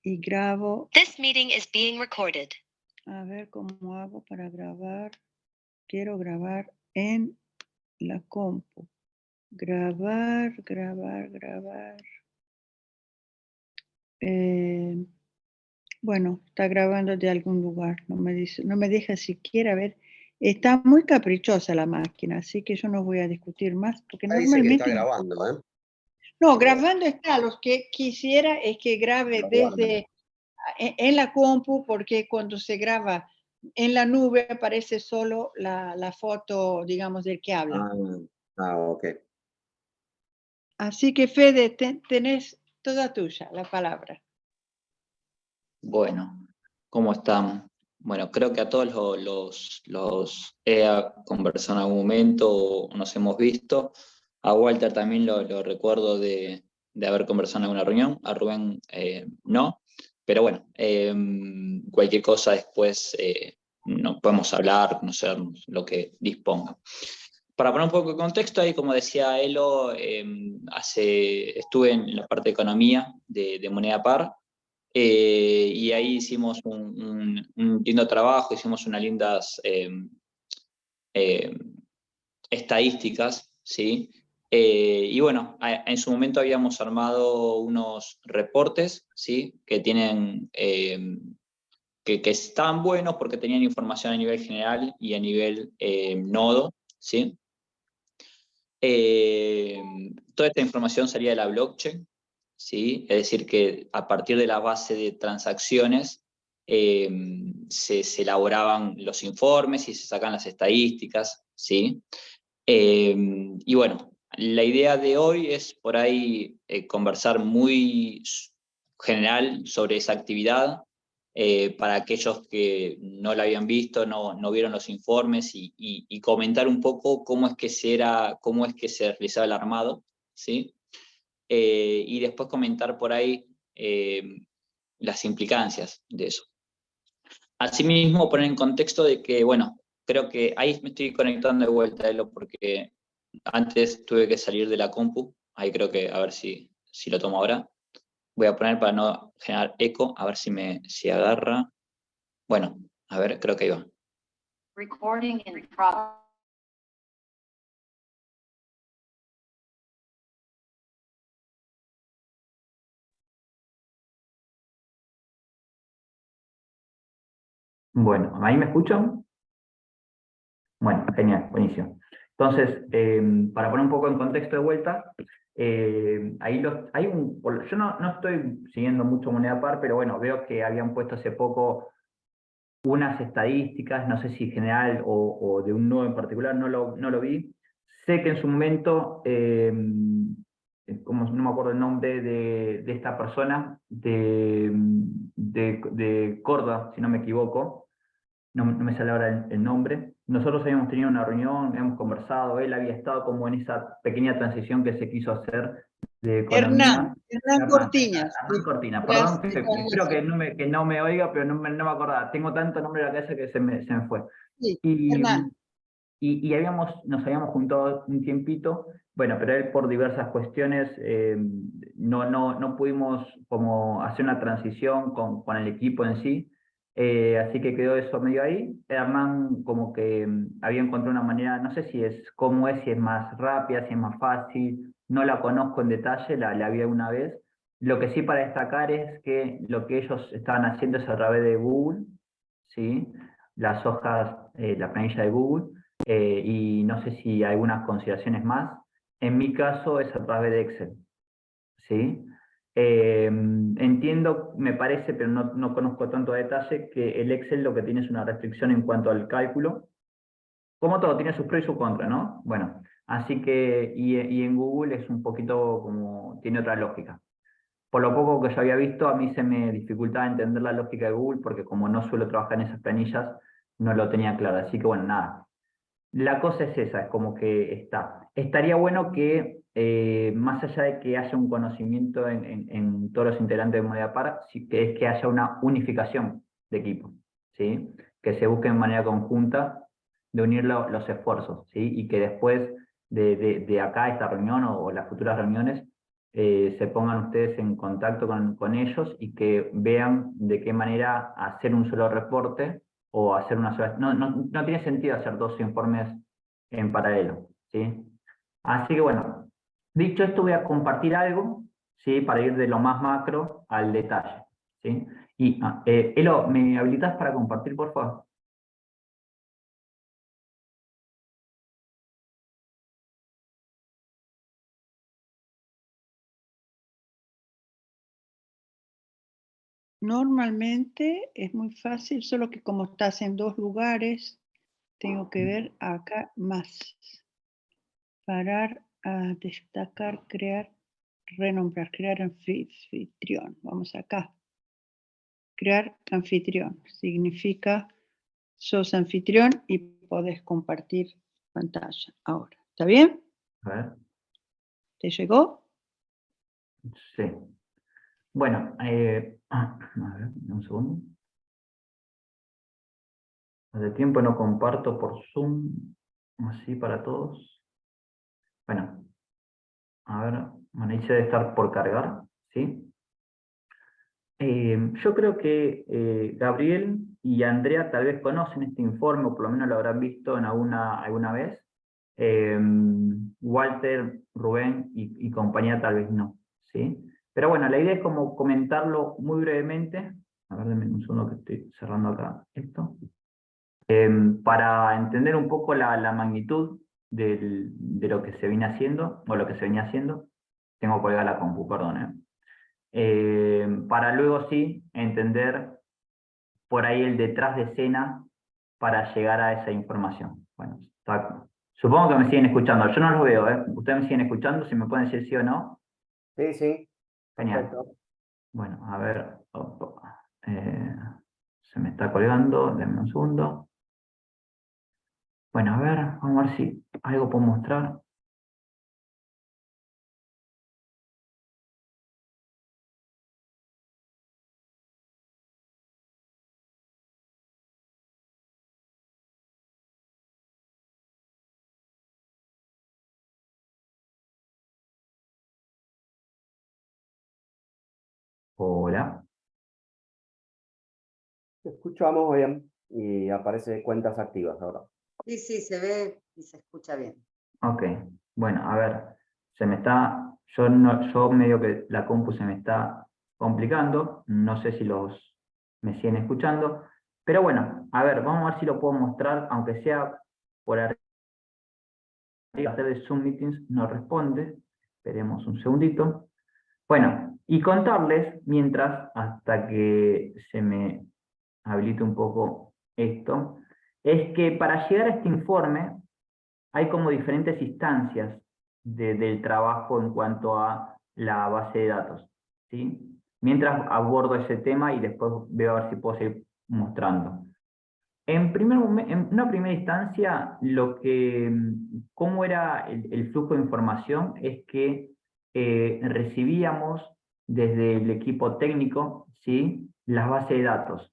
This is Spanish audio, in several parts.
y grabo. This meeting is being recorded. A ver cómo hago para grabar. Quiero grabar en la compu. Grabar. Bueno, está grabando de algún lugar. No me dice, no me deja siquiera ver. Está muy caprichosa la máquina, así que yo no voy a discutir más, porque Dice que normalmente... está grabando, ¿eh? No, grabando está. Lo que quisiera es que grabe desde en la compu, porque cuando se graba en la nube aparece solo la foto, digamos, del que habla. Ok. Así que, Fede, tenés toda tuya la palabra. Bueno, ¿cómo están? Bueno, creo que a todos los he conversado en algún momento o nos hemos visto. A Walter también lo recuerdo de haber conversado en alguna reunión, a Rubén no. Pero bueno, cualquier cosa después no podemos hablar, conocernos, lo que disponga. Para poner un poco de contexto, ahí como decía Elo, estuve en la parte de economía de Moneda Par, y ahí hicimos un lindo trabajo, hicimos unas lindas estadísticas, ¿sí? Y bueno, en su momento habíamos armado unos reportes, ¿sí? Que tienen... que estaban buenos porque tenían información a nivel general y a nivel nodo, ¿sí? Toda esta información salía de la blockchain, ¿sí? Es decir, que a partir de la base de transacciones se elaboraban los informes y se sacan las estadísticas, ¿sí? Y bueno, la idea de hoy es por ahí conversar muy general sobre esa actividad, para aquellos que no la habían visto, no vieron los informes y comentar un poco cómo es que se realizaba el armado, ¿sí? Y después comentar por ahí las implicancias de eso. Asimismo, poner en contexto de que, bueno, creo que ahí me estoy conectando de vuelta, Elo, porque antes tuve que salir de la compu, ahí creo que, a ver si lo tomo ahora. Voy a poner para no generar eco, a ver si agarra. Bueno, a ver, creo que ahí va. Recording in progress. Bueno, ¿ahí me escuchan? Bueno, genial, buenísimo. Entonces, para poner un poco en contexto de vuelta, yo no estoy siguiendo mucho Moneda Par, pero bueno, veo que habían puesto hace poco unas estadísticas, no sé si general o de un nodo en particular, no lo vi. Sé que en su momento, como no me acuerdo el nombre de esta persona, de Córdoba, si no me equivoco, no me sale ahora el nombre. Nosotros habíamos tenido una reunión, habíamos conversado, él había estado como en esa pequeña transición que se quiso hacer de economía. Hernán Cortiñas. Hernán Cortina, perdón, espero que no me oiga, pero no me acordaba. Tengo tanto nombre en la cabeza que se me fue. Sí, Y, Hernán. y nos habíamos juntado un tiempito, bueno, pero él por diversas cuestiones no pudimos como hacer una transición con el equipo en sí, así que quedó eso medio ahí. Hernán como que había encontrado una manera, no sé si es más rápida, si es más fácil, no la conozco en detalle, la vi una vez. Lo que sí para destacar es que lo que ellos estaban haciendo es a través de Google, ¿sí? Las hojas, la planilla de Google, y no sé si hay algunas consideraciones más. En mi caso es a través de Excel, ¿sí? Entiendo, me parece, pero no conozco tanto a detalle, que el Excel lo que tiene es una restricción en cuanto al cálculo. Como todo, tiene sus pros y sus contras, ¿no? Bueno, así que, y en Google es un poquito como, tiene otra lógica. Por lo poco que yo había visto, a mí se me dificultaba entender la lógica de Google, porque como no suelo trabajar en esas planillas, no lo tenía claro. Así que bueno, nada. La cosa es esa, es como que estaría bueno que, más allá de que haya un conocimiento en todos los integrantes de Moneda Par, sí que es que haya una unificación de equipo, ¿sí? Que se busque de manera conjunta de unir los esfuerzos, ¿sí? Y que después de acá, esta reunión o las futuras reuniones, se pongan ustedes en contacto con ellos y que vean de qué manera hacer un solo reporte o hacer una sola... No tiene sentido hacer 2 informes en paralelo, ¿sí? Así que bueno, dicho esto voy a compartir algo, ¿sí? Para ir de lo más macro al detalle, ¿sí? Y, Elo, ¿me habilitas para compartir, por favor? Normalmente es muy fácil, solo que como estás en 2 lugares, tengo que ver acá más. Parar a destacar, crear, renombrar, crear anfitrión. Vamos acá. Crear anfitrión. Significa sos anfitrión y podés compartir pantalla. Ahora, ¿está bien? A ver. ¿Te llegó? Sí. Bueno, a ver, un segundo. Hace tiempo no comparto por Zoom, así para todos. Bueno, a ver, bueno, ahí se debe estar por cargar, ¿sí? Yo creo que Gabriel y Andrea tal vez conocen este informe, o por lo menos lo habrán visto en alguna vez. Walter, Rubén y compañía tal vez no, ¿sí? Pero bueno, la idea es como comentarlo muy brevemente. A ver, denme un segundo que estoy cerrando acá esto. Para entender un poco la magnitud de lo que se viene haciendo, o lo que se venía haciendo. Tengo colgada la compu, perdón. Para luego sí entender por ahí el detrás de escena para llegar a esa información. Bueno, supongo que me siguen escuchando. Yo no los veo, ¿eh? Ustedes me siguen escuchando, si me pueden decir sí o no. Sí, sí. Genial. Perfecto. Bueno, a ver. Se me está colgando, denme un segundo. Bueno, a ver, vamos a ver si algo puedo mostrar. Hola. Te escuchamos bien y aparece cuentas activas ahora. Sí, sí, se ve y se escucha bien. Ok, bueno, a ver, yo medio que la compu se me está complicando, no sé si me siguen escuchando, pero bueno, a ver, vamos a ver si lo puedo mostrar, aunque sea por arriba de Zoom Meetings, no responde, esperemos un segundito. Bueno, y contarles, mientras, hasta que se me habilite un poco esto, es que para llegar a este informe, hay como diferentes instancias del trabajo en cuanto a la base de datos, ¿sí? Mientras abordo ese tema y después veo a ver si puedo seguir mostrando. En una primera instancia, cómo era el flujo de información es que recibíamos desde el equipo técnico, ¿sí?, las bases de datos.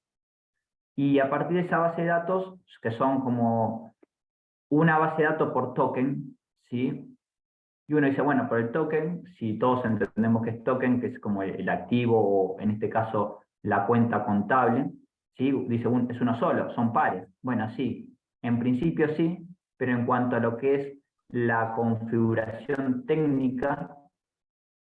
Y a partir de esa base de datos, que son como una base de datos por token, ¿sí? Y uno dice, bueno, por el token, si todos entendemos que es token, que es como el activo, o en este caso la cuenta contable, ¿sí? Dice, es uno solo, son pares. Bueno, sí, en principio sí, pero en cuanto a lo que es la configuración técnica,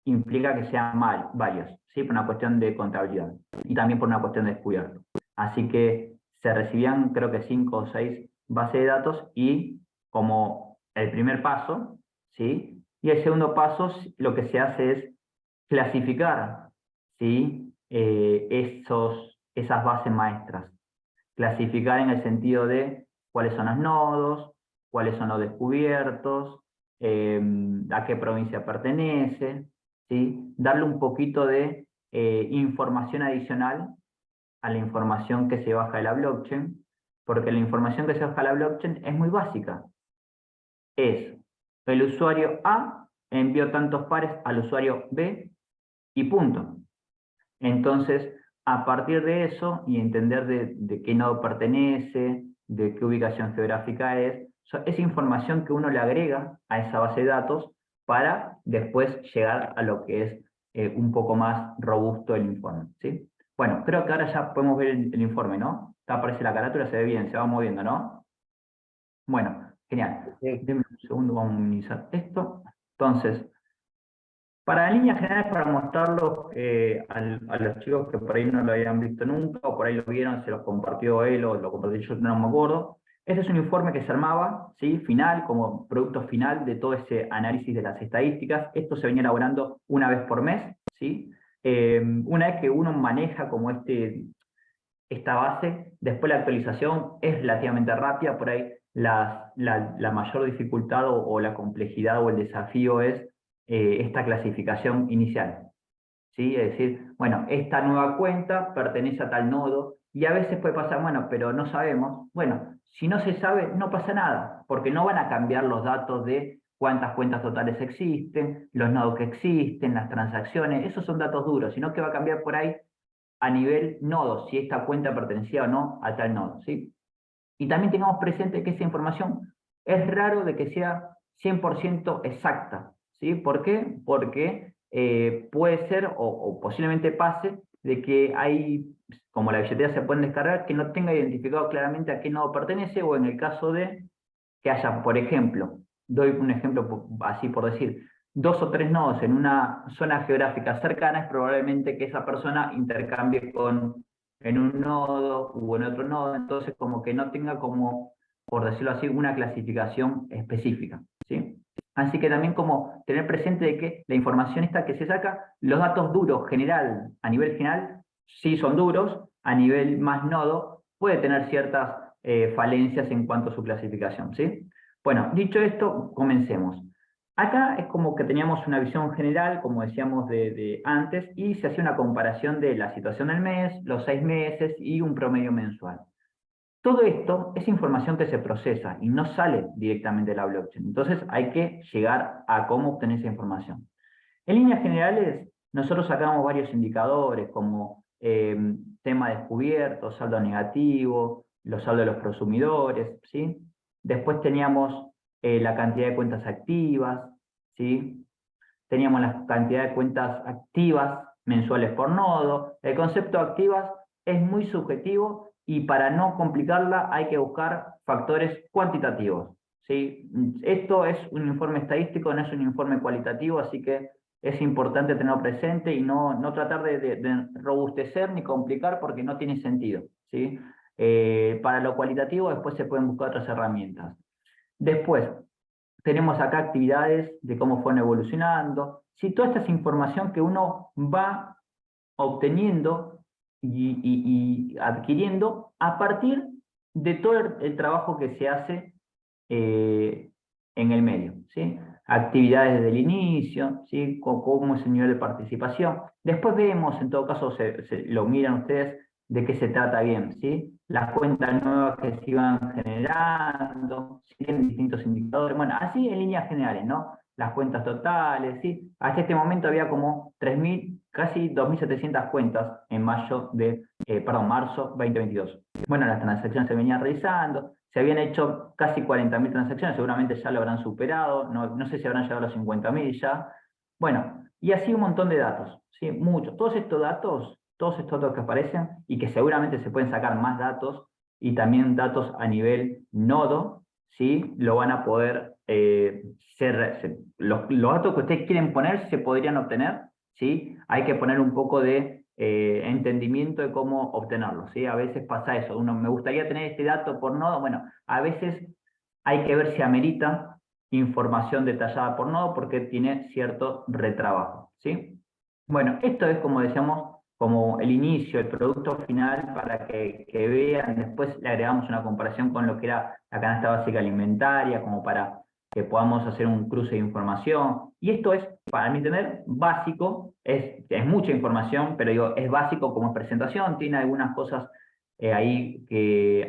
implica que sean varios, ¿sí? Por una cuestión de contabilidad y también por una cuestión de descubierto. Así que se recibían, creo que 5 o 6 bases de datos y como el primer paso, ¿sí? Y el segundo paso, lo que se hace es clasificar, ¿sí?, esas bases maestras. Clasificar en el sentido de cuáles son los nodos, cuáles son los descubiertos, a qué provincia pertenece, ¿sí? Darle un poquito de información adicional a la información que se baja de la blockchain, porque la información que se baja de la blockchain es muy básica. Es el usuario A envió tantos pares al usuario B y punto. Entonces, a partir de eso, y entender de qué nodo pertenece, de qué ubicación geográfica es, esa información que uno le agrega a esa base de datos para después llegar a lo que es un poco más robusto el informe, ¿sí? Bueno, creo que ahora ya podemos ver el informe, ¿no? Acá aparece la carátula, se ve bien, se va moviendo, ¿no? Bueno, genial. Sí. Denme un segundo, vamos a minimizar esto. Entonces, para líneas generales, para mostrarlo a los chicos que por ahí no lo habían visto nunca, o por ahí lo vieron, se los compartió él, o lo compartí yo, no me acuerdo. Este es un informe que se armaba, ¿sí? Final, como producto final de todo ese análisis de las estadísticas. Esto se venía elaborando una vez por mes, ¿sí? Una vez que uno maneja como esta base, después la actualización es relativamente rápida, por ahí la mayor dificultad o la complejidad o el desafío es esta clasificación inicial, ¿sí? Es decir, bueno, esta nueva cuenta pertenece a tal nodo, y a veces puede pasar, bueno, pero no sabemos. Bueno, si no se sabe, no pasa nada, porque no van a cambiar los datos de cuántas cuentas totales existen, los nodos que existen, las transacciones, esos son datos duros, sino que va a cambiar por ahí a nivel nodo, si esta cuenta pertenecía o no a tal nodo, ¿sí? Y también tengamos presente que esa información es raro de que sea 100% exacta, ¿sí? ¿Por qué? Porque puede ser o posiblemente pase de que hay, como la billetera se pueden descargar, que no tenga identificado claramente a qué nodo pertenece, o en el caso de que haya, por ejemplo, doy un ejemplo así por decir, 2 o 3 nodos en una zona geográfica cercana, es probablemente que esa persona intercambie en un nodo u en otro nodo, entonces como que no tenga como, por decirlo así, una clasificación específica, ¿sí? Así que también como tener presente de que la información esta que se saca, los datos duros a nivel general, sí son duros, a nivel más nodo, puede tener ciertas falencias en cuanto a su clasificación, ¿sí? Bueno, dicho esto, comencemos. Acá es como que teníamos una visión general, como decíamos de antes, y se hacía una comparación de la situación del mes, los 6 meses y un promedio mensual. Todo esto es información que se procesa y no sale directamente de la blockchain. Entonces hay que llegar a cómo obtener esa información. En líneas generales, nosotros sacamos varios indicadores como tema descubierto, saldo negativo, los saldos de los consumidores, ¿sí? Después teníamos la cantidad de cuentas activas, ¿sí? Teníamos la cantidad de cuentas activas mensuales por nodo. El concepto de activas es muy subjetivo y para no complicarla hay que buscar factores cuantitativos, ¿sí? Esto es un informe estadístico, no es un informe cualitativo, así que es importante tenerlo presente y no tratar de robustecer ni complicar porque no tiene sentido, ¿sí? Para lo cualitativo después se pueden buscar otras herramientas. Después, tenemos acá actividades de cómo fueron evolucionando. Si toda esta es información que uno va obteniendo y adquiriendo a partir de todo el trabajo que se hace en el medio, ¿sí? Actividades desde el inicio, ¿sí? Cómo es el nivel de participación. Después vemos, en todo caso, lo miran ustedes, de qué se trata bien, ¿sí? Las cuentas nuevas que se iban generando, ¿sí? En distintos indicadores, bueno, así en líneas generales, ¿no? Las cuentas totales, ¿sí? Hasta este momento había como 3.000, casi 2.700 cuentas en marzo 2022. Bueno, las transacciones se venían realizando, se habían hecho casi 40.000 transacciones, seguramente ya lo habrán superado, no sé si habrán llegado a los 50.000 ya. Bueno, y así un montón de datos, ¿sí? Muchos. Todos estos datos que aparecen y que seguramente se pueden sacar más datos y también datos a nivel nodo, ¿sí? Lo van a poder los datos que ustedes quieren poner se podrían obtener, ¿sí? Hay que poner un poco de entendimiento de cómo obtenerlo, ¿sí? A veces pasa eso, me gustaría tener este dato por nodo, bueno, a veces hay que ver si amerita información detallada por nodo porque tiene cierto retrabajo, ¿sí? Bueno, esto es como decíamos, como el inicio, el producto final para que vean, después le agregamos una comparación con lo que era la canasta básica alimentaria, como para que podamos hacer un cruce de información. Y esto es, para mi entender, básico, es mucha información, pero digo, es básico como presentación, tiene algunas cosas ahí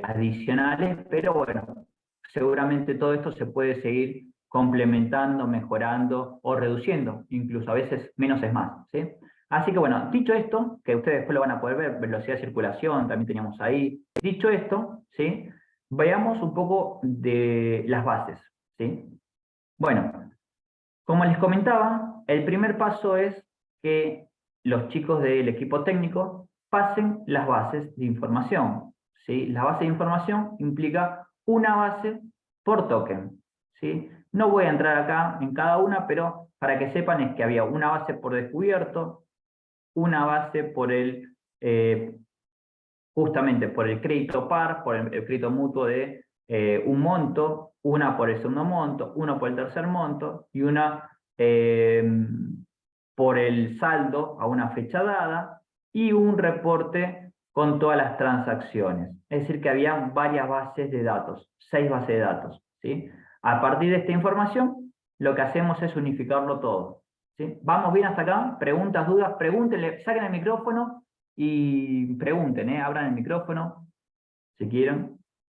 adicionales, pero bueno, seguramente todo esto se puede seguir complementando, mejorando o reduciendo, incluso a veces menos es más, ¿sí? Así que bueno, dicho esto, que ustedes después lo van a poder ver, velocidad de circulación, también teníamos ahí. Dicho esto, ¿sí? Veamos un poco de las bases, ¿sí? Bueno, Como les comentaba, el primer paso es que los chicos del equipo técnico pasen las bases de información, ¿sí? La base de información implica una base por token, ¿sí? No voy a entrar acá en cada una, pero para que sepan es que había una base por descubierto, una base por justamente por el crédito par, por el crédito mutuo de un monto, una por el segundo monto, una por el tercer monto y una por el saldo a una fecha dada y un reporte con todas las transacciones. Es decir, que había varias bases de datos, 6 bases de datos, ¿sí? A partir de esta información, lo que hacemos es unificarlo todo, ¿sí? ¿Vamos bien hasta acá? ¿Preguntas, dudas? Pregúntenle, saquen el micrófono y pregunten, abran el micrófono, si quieren.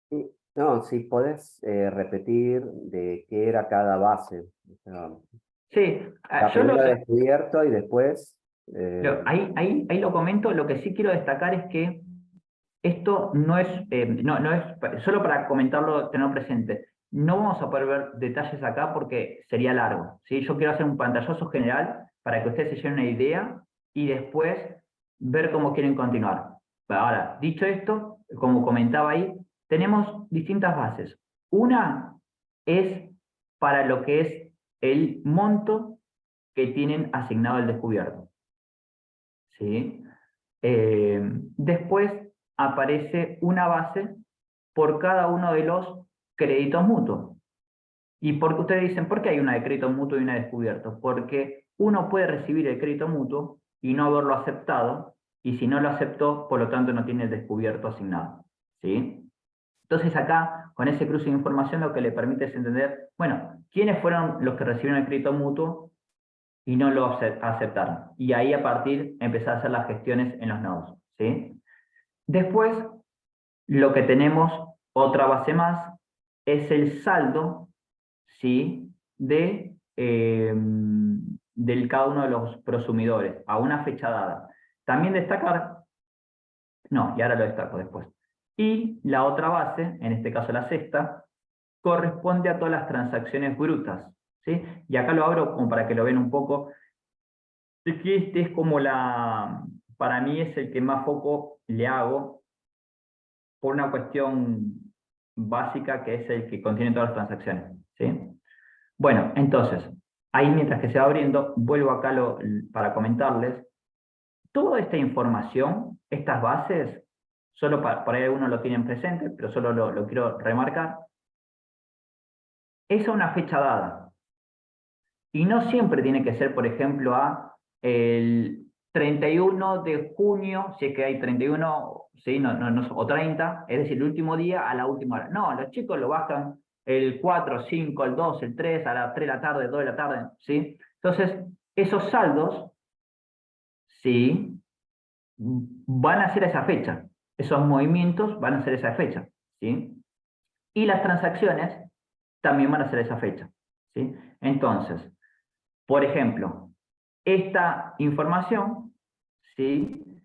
Sí, no, si podés repetir de qué era cada base. O sea, Sí, la yo primera descubierto y después... ahí lo comento. Lo que sí quiero destacar es que esto no es, no es, solo para comentarlo, tener presente, no vamos a poder ver detalles acá porque sería largo, ¿sí? Yo quiero hacer un pantallazo general para que ustedes se lleven una idea y después ver cómo quieren continuar. Ahora, dicho esto, como comentaba ahí, tenemos distintas bases. Una es para lo que es el monto que tienen asignado al descubierto, ¿sí? Después aparece una base por cada uno de los créditos mutuos. Y porque ustedes dicen, ¿por qué hay una de crédito mutuo y una de descubierto? Porque uno puede recibir el crédito mutuo y no haberlo aceptado, y si no lo aceptó, por lo tanto no tiene el descubierto asignado, ¿sí? Entonces acá, con ese cruce de información, lo que le permite es entender, bueno, ¿quiénes fueron los que recibieron el crédito mutuo y no lo aceptaron? Y ahí a partir empezar a hacer las gestiones en los nodos, ¿sí? Después, lo que tenemos, otra base más, es el saldo, ¿sí? de cada uno de los prosumidores a una fecha dada. También destacar, no, y ahora lo destaco después. Y la otra base, en este caso la sexta, corresponde a todas las transacciones brutas, ¿sí? Y acá lo abro como para que lo vean un poco. Es que este es como para mí es el que más foco le hago, por una cuestión básica que es el que contiene todas las transacciones, ¿sí? Bueno, entonces, ahí mientras que se va abriendo, vuelvo acá para comentarles, toda esta información, estas bases, solo por ahí algunos lo tienen presente, pero solo lo quiero remarcar, es a una fecha dada. Y no siempre tiene que ser, por ejemplo, el 31 de junio, si es que hay 31, ¿sí? O 30, es decir, el último día a la última hora. No, los chicos lo bajan el 4, 5, el 2, el 3, a las 3 de la tarde, 2 de la tarde, ¿sí? Entonces, esos saldos, ¿sí? Van a ser a esa fecha. Esos movimientos van a ser a esa fecha, ¿sí? Y las transacciones también van a ser a esa fecha, ¿sí? Entonces, por ejemplo, esta información, ¿sí?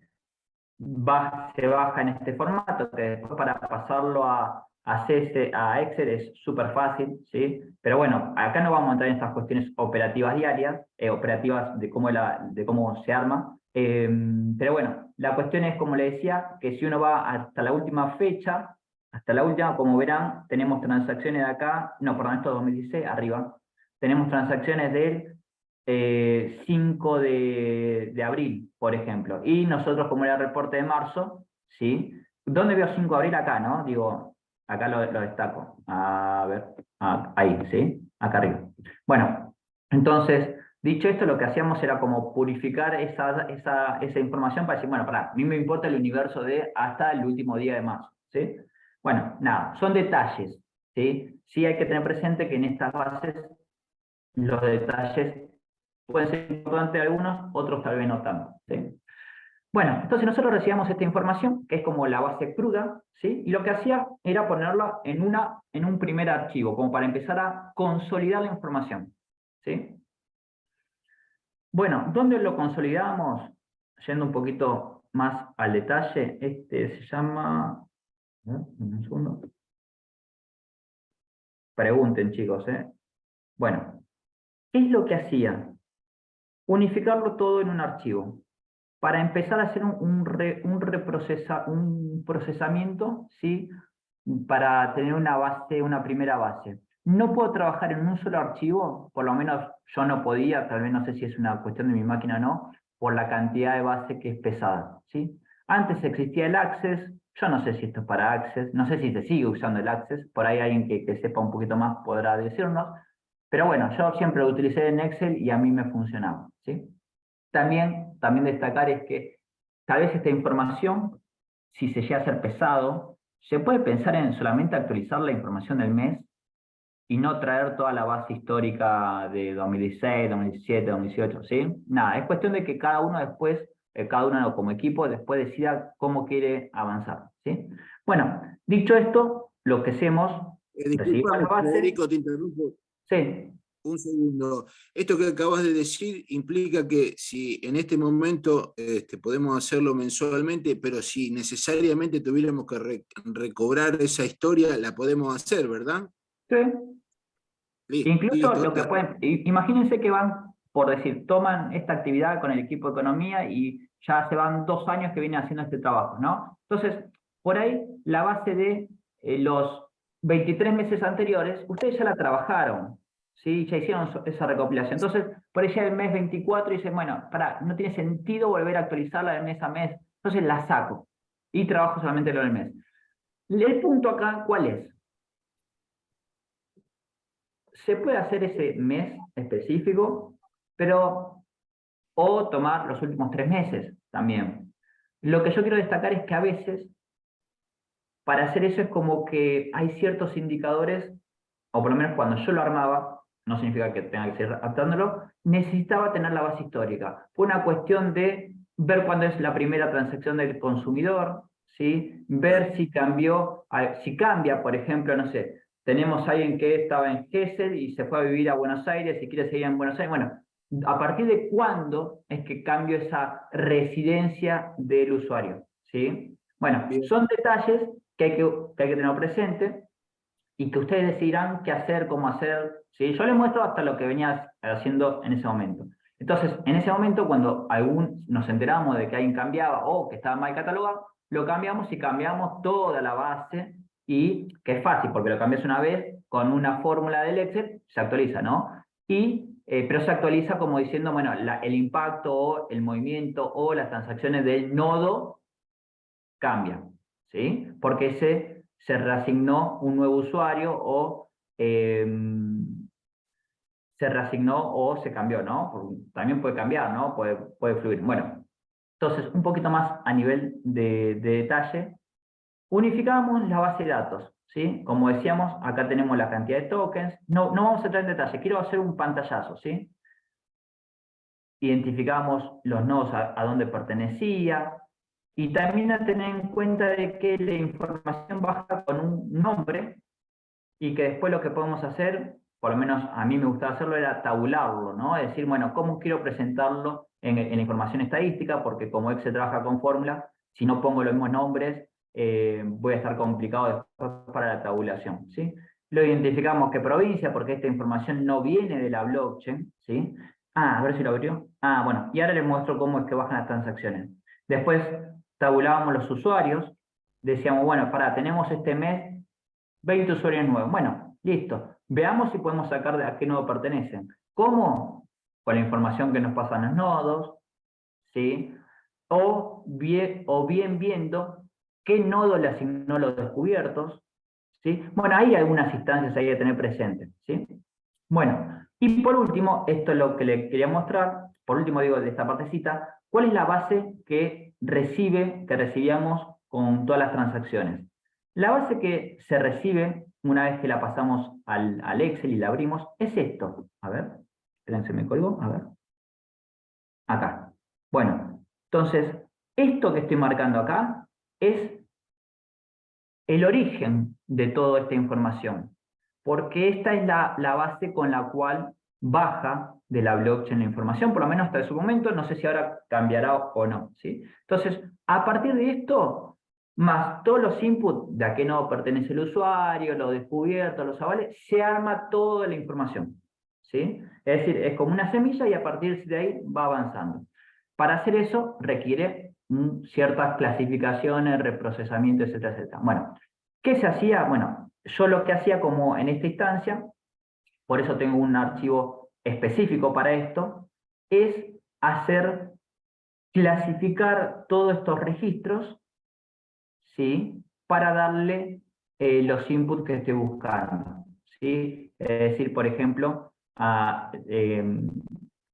Se baja en este formato, que después para pasarlo a Excel es súper fácil, ¿sí? Pero bueno, acá no vamos a entrar en estas cuestiones operativas diarias, operativas de cómo se arma. Pero bueno, la cuestión es, como le decía, que si uno va hasta la última fecha, hasta la última, como verán, tenemos transacciones de acá, no, perdón, esto es 2016, arriba, tenemos transacciones del 5 de abril, por ejemplo. Y nosotros, como era el reporte de marzo, ¿sí? ¿Dónde veo 5 de abril? Acá, ¿no? Digo, acá lo destaco. A ver, ahí, ¿sí? Acá arriba. Bueno, entonces, dicho esto, lo que hacíamos era como purificar esa información para decir, bueno, a mí me importa el universo de hasta el último día de marzo, ¿sí? Bueno, nada, son detalles, ¿sí? Sí hay que tener presente que en estas bases los detalles pueden ser importantes algunos, otros tal vez no tanto, ¿sí? Bueno, entonces nosotros recibíamos esta información, que es como la base cruda, ¿sí? Y lo que hacía era ponerla en un primer archivo, como para empezar a consolidar la información, ¿sí? Bueno, ¿dónde lo consolidamos? Yendo un poquito más al detalle, este se llama... Un segundo. Pregunten, chicos, ¿eh? Bueno, ¿Qué es lo que hacía? Unificarlo todo en un archivo, para empezar a hacer un procesamiento, ¿sí? Para tener una base, una primera base. No puedo trabajar en un solo archivo, por lo menos yo no podía, tal vez no sé si es una cuestión de mi máquina o no, por la cantidad de base que es pesada, ¿sí? Antes existía el Access, yo no sé si esto es para Access, no sé si se sigue usando el Access, por ahí alguien que sepa un poquito más podrá decirnos, pero bueno, yo siempre lo utilicé en Excel y a mí me funcionaba, ¿sí? También destacar es que tal vez esta información, si se llega a ser pesado, se puede pensar en solamente actualizar la información del mes y no traer toda la base histórica de 2016, 2017, 2018, ¿sí? Nada, es cuestión de que cada uno después, cada uno como equipo, después decida cómo quiere avanzar, ¿sí? Bueno, dicho esto, lo que hacemos, recibimos Disculpame, la base. Federico, te interrumpo Sí. un segundo. Esto que acabas de decir implica que si en este momento podemos hacerlo mensualmente, pero si necesariamente tuviéramos que recobrar esa historia, la podemos hacer, ¿verdad? Sí. Incluso Listo. lo que pueden, imagínense que van, por decir, toman esta actividad con el equipo de economía y ya se van 2 años que vienen haciendo este trabajo, ¿no? Entonces, por ahí, la base de los 23 meses anteriores, ustedes ya la trabajaron, ¿sí? Ya hicieron esa recopilación. Entonces, por ahí ya el mes 24 dicen, bueno, no tiene sentido volver a actualizarla de mes a mes, entonces la saco y trabajo solamente lo del mes. El punto acá, ¿cuál es? Se puede hacer ese mes específico, pero o tomar los últimos 3 meses también. Lo que yo quiero destacar es que a veces, para hacer eso es como que hay ciertos indicadores, o por lo menos cuando yo lo armaba, no significa que tenga que seguir adaptándolo, necesitaba tener la base histórica. Fue una cuestión de ver cuándo es la primera transacción del consumidor, ¿sí? Ver si cambió, si cambia, por ejemplo, no sé, tenemos a alguien que estaba en Gesell y se fue a vivir a Buenos Aires y quiere seguir en Buenos Aires. Bueno, ¿a partir de cuándo es que cambio esa residencia del usuario? ¿Sí? Bueno, Bien. son detalles que hay que tener presente y que ustedes decidirán qué hacer, cómo hacer. ¿Sí? Yo les muestro hasta lo que venías haciendo en ese momento. Entonces, en ese momento, cuando nos enteramos de que alguien cambiaba o que estaba mal catalogado, lo cambiamos y cambiamos toda la base, y que es fácil, porque lo cambias una vez con una fórmula del Excel, se actualiza, ¿no? Pero se actualiza como diciendo, bueno, el impacto o el movimiento o las transacciones del nodo cambian, ¿sí? Porque se reasignó un nuevo usuario o se reasignó o se cambió, ¿no? Porque también puede cambiar, ¿no? Puede fluir. Bueno, entonces, un poquito más a nivel de detalle, unificamos la base de datos, ¿sí? Como decíamos, acá tenemos la cantidad de tokens. No vamos a entrar en detalle, quiero hacer un pantallazo, ¿sí? Identificamos los nodos a dónde pertenecía, y también a tener en cuenta de que la información baja con un nombre y que después lo que podemos hacer, por lo menos a mí me gustaba hacerlo, era tabularlo, ¿no? Es decir, bueno, ¿cómo quiero presentarlo en la información estadística? Porque como Excel trabaja con fórmulas, si no pongo los mismos nombres, voy a estar complicado después para la tabulación, ¿sí? Lo identificamos que provincia, porque esta información no viene de la blockchain, ¿sí? A ver si lo abrió. Bueno, y ahora les muestro cómo es que bajan las transacciones. Después tabulábamos los usuarios, decíamos, bueno, tenemos este mes 20 usuarios nuevos. Bueno, listo. Veamos si podemos sacar de a qué nodo pertenecen. ¿Cómo? Con la información que nos pasan los nodos, ¿sí? O bien viendo qué nodo le asignó los descubiertos, ¿sí? Bueno, hay algunas instancias ahí a tener presentes, ¿sí? Bueno, y por último, esto es lo que le quería mostrar, por último digo de esta partecita, ¿cuál es la base que recibíamos con todas las transacciones? La base que se recibe una vez que la pasamos al Excel y la abrimos es esto. A ver, espérense, me colgo, a ver. Acá. Bueno, entonces, esto que estoy marcando acá es el origen de toda esta información, porque esta es la base con la cual baja de la blockchain la información, por lo menos hasta ese momento, no sé si ahora cambiará o no, ¿sí? Entonces, a partir de esto, más todos los inputs de a qué nodo pertenece el usuario, los descubiertos, los avales, se arma toda la información, ¿sí? Es decir, es como una semilla y a partir de ahí va avanzando. Para hacer eso requiere ciertas clasificaciones, reprocesamiento, etcétera, etcétera. Bueno, ¿qué se hacía? Bueno, yo lo que hacía como en esta instancia, por eso tengo un archivo específico para esto, es clasificar todos estos registros, ¿sí? Para darle los inputs que estoy buscando, ¿sí? Es decir, por ejemplo, a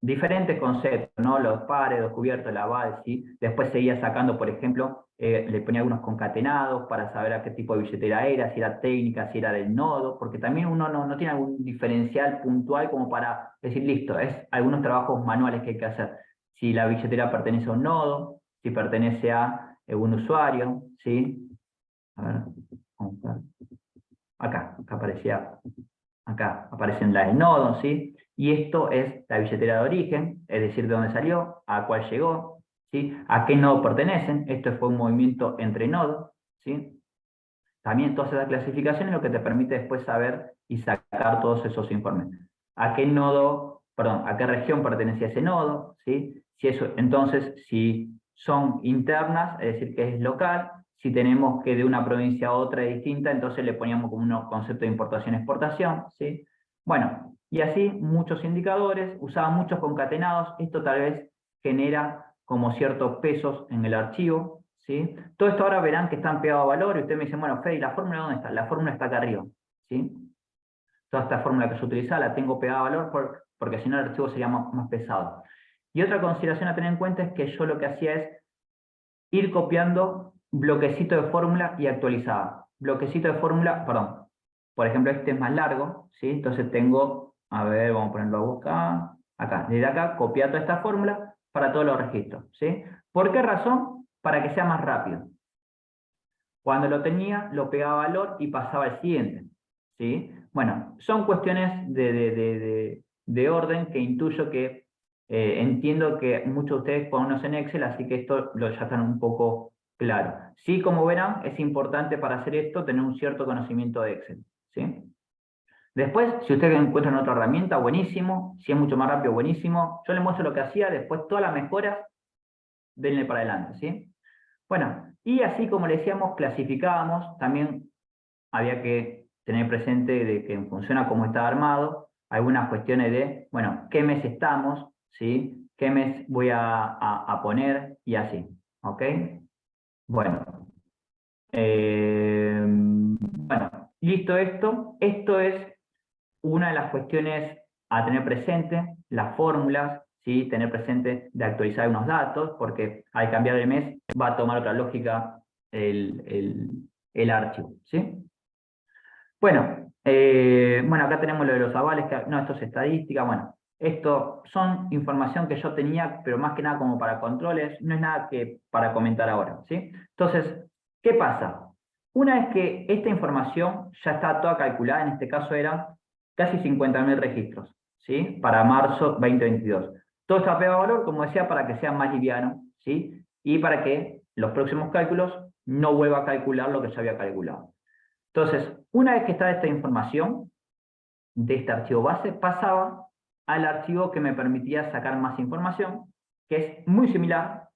diferentes conceptos, ¿no? Los pares, los cubiertos, la base, ¿sí? Después seguía sacando, por ejemplo, le ponía algunos concatenados para saber a qué tipo de billetera era, si era técnica, si era del nodo, porque también uno no tiene algún diferencial puntual como para decir, listo, es algunos trabajos manuales que hay que hacer. Si la billetera pertenece a un nodo, si pertenece a un usuario, ¿sí? A ver, vamos a ver. Acá aparecen las del nodo, ¿sí? Y esto es la billetera de origen, es decir, de dónde salió, a cuál llegó, ¿sí? A qué nodo pertenecen, esto fue un movimiento entre nodos, ¿sí? También todas esas clasificaciones lo que te permite después saber y sacar todos esos informes. A qué nodo, perdón, a qué región pertenece ese nodo, ¿sí? Entonces, si son internas, es decir, que es local, si tenemos que de una provincia a otra es distinta, entonces le poníamos como un concepto de importación-exportación, ¿sí? Bueno, y así muchos indicadores, usaba muchos concatenados, esto tal vez genera como ciertos pesos en el archivo, ¿sí? Todo esto ahora verán que están pegados a valor, y ustedes me dicen, bueno, Fede, ¿la fórmula dónde está? La fórmula está acá arriba, ¿sí? Toda esta fórmula que se utiliza la tengo pegada a valor porque si no el archivo sería más pesado. Y otra consideración a tener en cuenta es que yo lo que hacía es ir copiando bloquecito de fórmula y actualizaba. Bloquecito de fórmula, perdón, por ejemplo este es más largo, ¿sí? Entonces tengo, a ver, vamos a ponerlo a buscar, acá, desde acá copiar toda esta fórmula para todos los registros, ¿sí? ¿Por qué razón? Para que sea más rápido. Cuando lo tenía, lo pegaba a valor y pasaba al siguiente, ¿sí? Bueno, son cuestiones de orden que intuyo que entiendo que muchos de ustedes conocen Excel, así que esto ya están un poco claro. Sí, como verán, es importante para hacer esto tener un cierto conocimiento de Excel, ¿sí? Después, si ustedes encuentran otra herramienta, buenísimo. Si es mucho más rápido, buenísimo. Yo les muestro lo que hacía, después todas las mejoras, denle para adelante, ¿sí? Bueno, y así como le decíamos, clasificábamos, también había que tener presente de que en función a cómo estaba armado, algunas cuestiones de, bueno, qué mes estamos, ¿sí? ¿Qué mes voy a poner? Y así, ¿ok? Bueno, bueno, listo esto. Esto es una de las cuestiones a tener presente, las fórmulas, ¿sí? Tener presente de actualizar unos datos, porque al cambiar el mes va a tomar otra lógica el archivo, ¿sí? Bueno, bueno, acá tenemos lo de los avales, no, esto es estadística, bueno, esto son información que yo tenía, pero más que nada como para controles, no es nada que para comentar ahora, ¿sí? Entonces, ¿qué pasa? Una vez que esta información ya está toda calculada, en este caso eran casi 50.000 registros, ¿sí? Para marzo 2022. Todo está pegado a valor, como decía, para que sea más liviano, ¿sí? Y para que los próximos cálculos no vuelva a calcular lo que ya había calculado. Entonces, una vez que está esta información de este archivo base, pasaba al archivo que me permitía sacar más información, que es muy similar,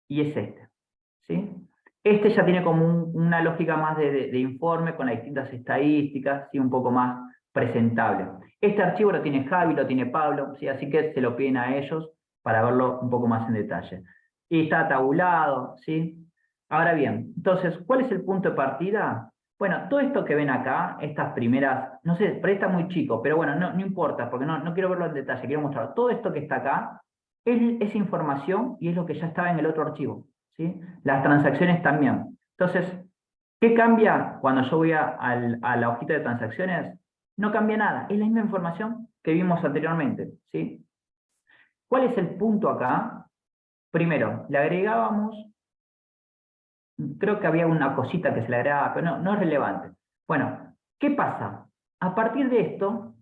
y es este, ¿sí? Este ya tiene como una lógica más de informe con las distintas estadísticas, ¿sí? Un poco más presentable. Este archivo lo tiene Javi, lo tiene Pablo, ¿sí? Así que se lo piden a ellos para verlo un poco más en detalle. Y está tabulado, ¿sí? Ahora bien, entonces, ¿cuál es el punto de partida? Bueno, todo esto que ven acá, estas primeras, no sé, pero está muy chico, pero bueno, no importa, porque no quiero verlo en detalle, quiero mostrar. Todo esto que está acá es información y es lo que ya estaba en el otro archivo, ¿sí? Las transacciones también. Entonces, ¿qué cambia cuando yo voy a la hojita de transacciones? No cambia nada, es la misma información que vimos anteriormente, ¿sí? ¿Cuál es el punto acá? Primero, le agregábamos, creo que había una cosita que se le agregaba, pero no es relevante. Bueno, ¿qué pasa? A partir de esto,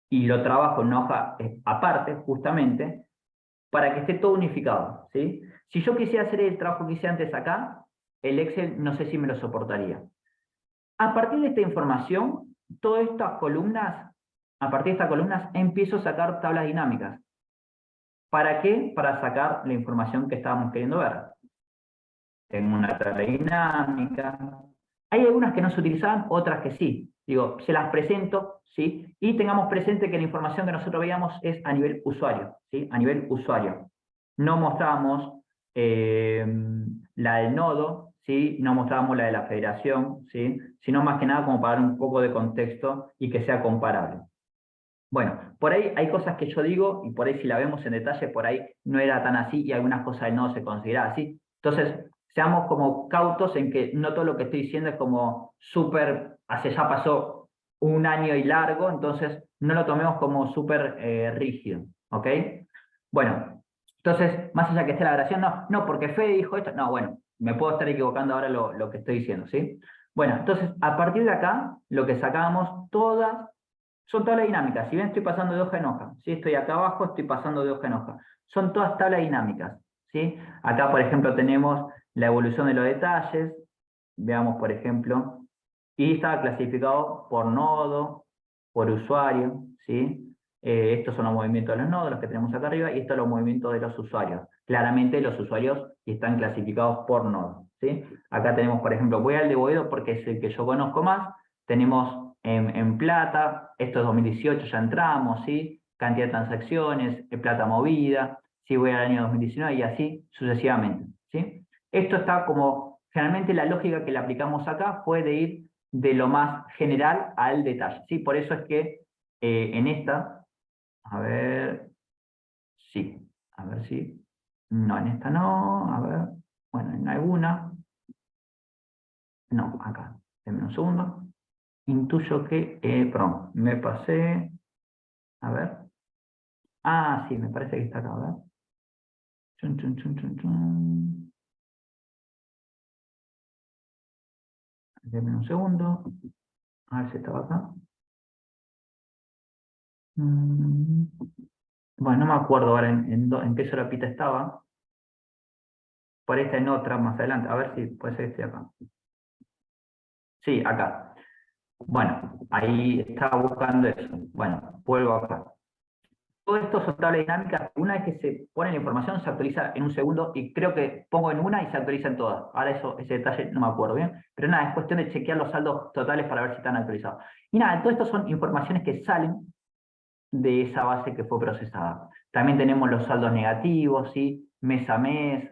y lo trabajo en una hoja aparte, justamente, para que esté todo unificado, ¿sí? Si yo quisiera hacer el trabajo que hice antes acá, el Excel no sé si me lo soportaría. A partir de esta información, todas estas columnas a partir de estas columnas, empiezo a sacar tablas dinámicas. ¿Para qué? Para sacar la información que estábamos queriendo ver. Tengo una tabla dinámica. Hay algunas que no se utilizaban, otras que sí. Digo, se las presento, ¿sí? Y tengamos presente que la información que nosotros veíamos es a nivel usuario, ¿sí? A nivel usuario. No mostrábamos la del nodo, ¿sí? No mostrábamos la de la federación, ¿sí? Sino más que nada como para dar un poco de contexto y que sea comparable. Bueno, por ahí hay cosas que yo digo, y por ahí si la vemos en detalle, por ahí no era tan así, y algunas cosas del nodo se consideraba así. Entonces, seamos como cautos en que no todo lo que estoy diciendo es como súper, hace ya pasó un año y largo, entonces no lo tomemos como súper rígido, ¿ok? Bueno, entonces, más allá que esté la grabación, no, porque Fede dijo esto, no, bueno, me puedo estar equivocando ahora lo que estoy diciendo, ¿sí? Bueno, entonces, a partir de acá, lo que sacábamos todas son tablas dinámicas. Si bien estoy pasando de hoja en hoja, ¿sí? Estoy acá abajo, estoy pasando de hoja en hoja. Son todas tablas dinámicas, ¿sí? Acá, por ejemplo, tenemos la evolución de los detalles. Veamos, por ejemplo, y estaba clasificado por nodo, por usuario, ¿sí? Estos son los movimientos de los nodos, los que tenemos acá arriba, y estos son los movimientos de los usuarios. Claramente los usuarios están clasificados por nodo, ¿sí? Acá tenemos, por ejemplo, voy al de Boedo porque es el que yo conozco más. Tenemos en plata, esto es 2018, ya entramos, ¿sí? Cantidad de transacciones, plata movida, ¿sí? Voy al año 2019 y así sucesivamente, ¿sí? Esto está como, generalmente la lógica que le aplicamos acá fue de ir de lo más general al detalle, ¿sí? Por eso es que en esta, a ver, sí, a ver si, no, en esta no, a ver, bueno, en alguna, no, acá, denme un segundo, intuyo que, perdón, me pasé, a ver, sí, me parece que está acá, a ver, chun, chun, chun, chun, chun. Denme un segundo, a ver si estaba acá. Bueno, no me acuerdo ahora en qué solapita estaba. Por ahí está en otra más adelante. A ver si puede ser que esté acá. Sí, acá. Bueno, ahí estaba buscando eso. Bueno, vuelvo acá. Todo esto son tablas dinámicas. Una vez que se pone la información, se actualiza en un segundo y creo que pongo en una y se actualizan todas. Ahora ese detalle no me acuerdo bien. Pero nada, es cuestión de chequear los saldos totales para ver si están actualizados. Y nada, todo esto son informaciones que salen de esa base que fue procesada. También tenemos los saldos negativos, ¿sí? Mes a mes,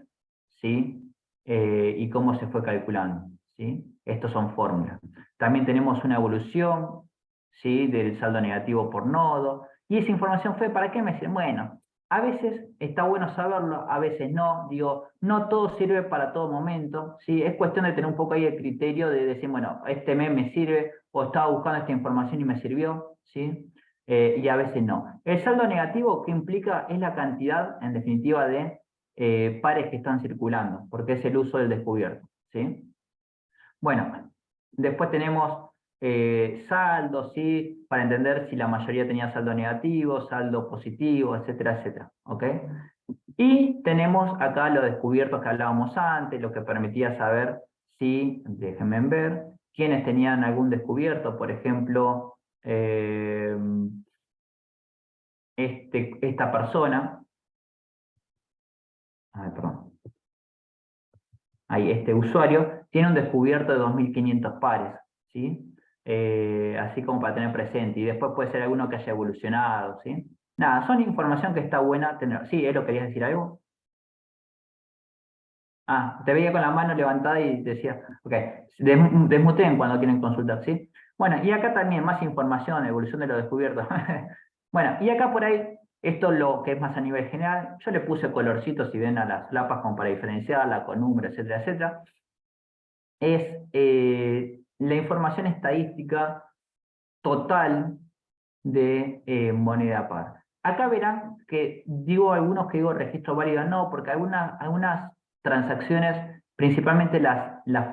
¿sí? Y cómo se fue calculando, ¿sí? Estos son fórmulas. También tenemos una evolución, ¿sí? Del saldo negativo por nodo. Y esa información fue, ¿para qué me sirve? Bueno, a veces está bueno saberlo, a veces no. Digo, no todo sirve para todo momento, ¿sí? Es cuestión de tener un poco ahí el criterio de decir, bueno, este mes me sirve, o estaba buscando esta información y me sirvió, ¿sí? Y a veces no. El saldo negativo, ¿qué implica? Es la cantidad, en definitiva, de pares que están circulando, porque es el uso del descubierto, ¿sí? Bueno, después tenemos saldos, ¿sí? Para entender si la mayoría tenía saldo negativo, saldo positivo, etcétera, etcétera, ¿ok? Y tenemos acá los descubiertos que hablábamos antes, lo que permitía saber si, déjenme ver, quiénes tenían algún descubierto, por ejemplo, esta persona, perdón, ahí este usuario tiene un descubierto de 2500 pares, ¿sí? Así como para tener presente, y después puede ser alguno que haya evolucionado, ¿sí? Nada, son información que está buena tener. Sí, ¿lo querías decir algo? Te veía con la mano levantada y decía, ok, desmuteen cuando quieren consultar, ¿sí? Bueno, y acá también más información, evolución de los descubiertos. Bueno, y acá por ahí, esto lo que es más a nivel general, yo le puse colorcitos, si ven, a las lapas como para diferenciarla, con números, etcétera, etcétera. Es la información estadística total de moneda par. Acá verán que digo algunos que digo registro válido no, porque algunas transacciones, principalmente las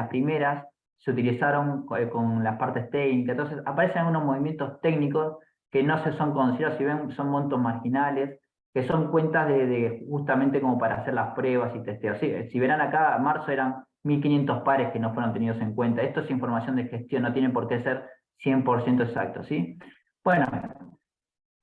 primeras, se utilizaron con las partes técnicas, entonces aparecen algunos movimientos técnicos que no se son considerados, si ven, son montos marginales, que son cuentas de justamente como para hacer las pruebas y testeos. Sí, si verán acá, en marzo eran 1500 pares que no fueron tenidos en cuenta. Esto es información de gestión, no tiene por qué ser 100% exacto, ¿sí? Bueno,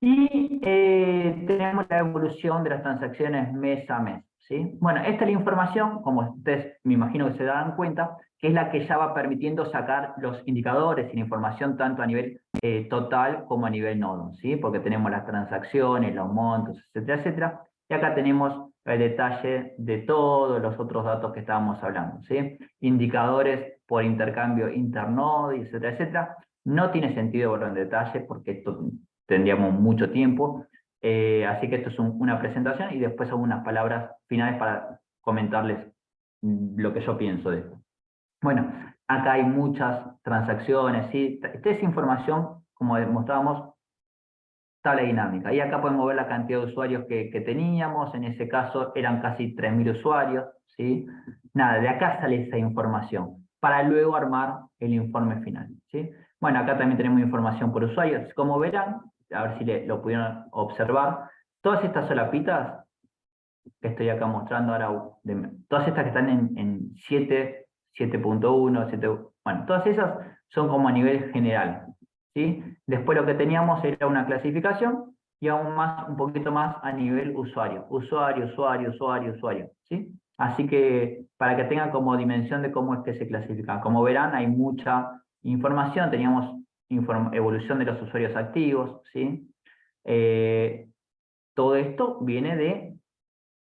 y tenemos la evolución de las transacciones mes a mes, ¿sí? Bueno, esta es la información, como ustedes me imagino que se dan cuenta, que es la que ya va permitiendo sacar los indicadores y la información tanto a nivel total como a nivel nodo, ¿sí? Porque tenemos las transacciones, los montos, etcétera, etcétera. Y acá tenemos el detalle de todos los otros datos que estábamos hablando, ¿sí? Indicadores por intercambio internodo, etcétera, etcétera. No tiene sentido verlo en detalle porque esto tendríamos mucho tiempo, así que esto es una presentación y después algunas palabras finales para comentarles lo que yo pienso de esto. Bueno, acá hay muchas transacciones, ¿sí? Esta es información, como demostrábamos, tabla dinámica. Y acá podemos ver la cantidad de usuarios que teníamos, en ese caso eran casi 3.000 usuarios, ¿sí? Nada, de acá sale esa información, para luego armar el informe final, ¿sí? Bueno, acá también tenemos información por usuarios. Como verán, a ver si lo pudieron observar, todas estas solapitas que estoy acá mostrando ahora, todas estas que están en 7, 7.1, 7, bueno, todas esas son como a nivel general, ¿sí? Después lo que teníamos era una clasificación y aún más, un poquito más a nivel usuario, ¿sí? Así que para que tengan como dimensión de cómo es que se clasifica. Como verán, hay mucha información, teníamos evolución de los usuarios activos, ¿sí? Todo esto viene de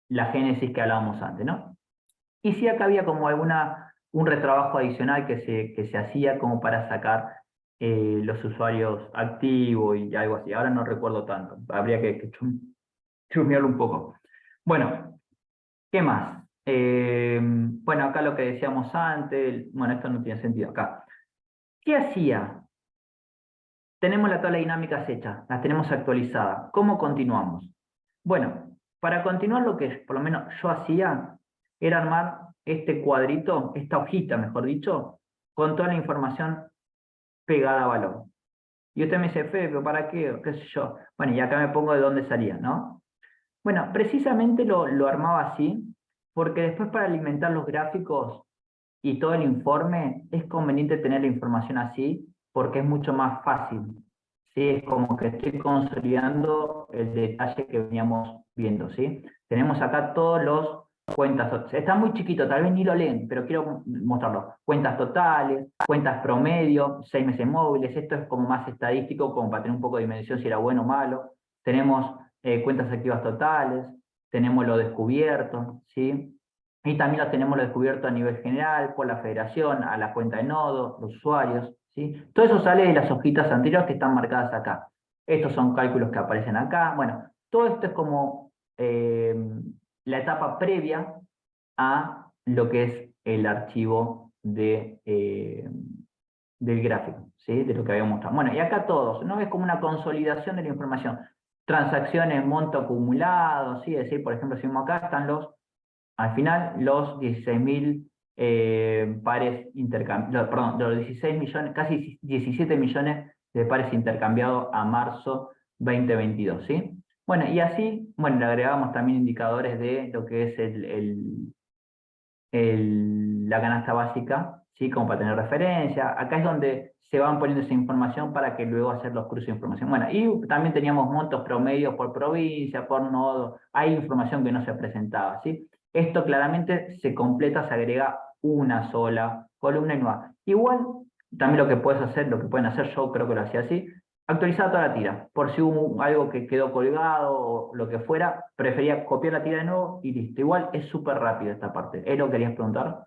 la génesis que hablábamos antes, ¿no? Y sí, acá había como un retrabajo adicional que se hacía como para sacar los usuarios activos y algo así. Ahora no recuerdo tanto, habría que chusmearlo un poco. Bueno, ¿qué más? Bueno, acá lo que decíamos antes, bueno, esto no tiene sentido acá. ¿Qué hacía? Tenemos la tabla dinámica hecha, las tenemos actualizadas. ¿Cómo continuamos? Bueno, para continuar lo que por lo menos yo hacía era armar este cuadrito, esta hojita, mejor dicho, con toda la información pegada a valor. Y usted me dice, Fede, ¿pero para qué? ¿Qué sé yo? Bueno, y acá me pongo de dónde salía, ¿no? Bueno, precisamente lo armaba así, porque después para alimentar los gráficos y todo el informe, es conveniente tener la información así, porque es mucho más fácil. ¿Sí? Es como que estoy consolidando el detalle que veníamos viendo, ¿sí? Tenemos acá todos los cuentas, está muy chiquito, tal vez ni lo leen, pero quiero mostrarlo. Cuentas totales, cuentas promedio, 6 meses móviles, esto es como más estadístico, como para tener un poco de dimensión si era bueno o malo. Tenemos cuentas activas totales, tenemos lo descubierto, ¿sí? Y también lo tenemos lo descubierto a nivel general, por la federación, a la cuenta de nodo, los usuarios, ¿sí? Todo eso sale de las hojitas anteriores que están marcadas acá. Estos son cálculos que aparecen acá. Bueno, todo esto es como la etapa previa a lo que es el archivo del gráfico, ¿sí? De lo que habíamos mostrado. Bueno, y acá todos, ¿no? Es como una consolidación de la información. Transacciones, monto acumulado, ¿sí? Es decir, por ejemplo, si vemos acá, están al final, los 16.000 pares intercambiados, perdón, los 16 millones, casi 17 millones de pares intercambiados a marzo 2022, ¿sí? Bueno, y así, bueno, le agregamos también indicadores de lo que es la canasta básica, ¿sí? Como para tener referencia. Acá es donde se van poniendo esa información para que luego hacer los cruces de información. Bueno, y también teníamos montos promedios por provincia, por nodo, hay información que no se presentaba, ¿sí? Esto claramente se completa, se agrega una sola columna y no va. Igual, también lo que puedes hacer, lo que pueden hacer, yo creo que lo hacía así, actualizar toda la tira, por si hubo algo que quedó colgado o lo que fuera, prefería copiar la tira de nuevo y listo. Igual es súper rápido esta parte. ¿Lo querías preguntar?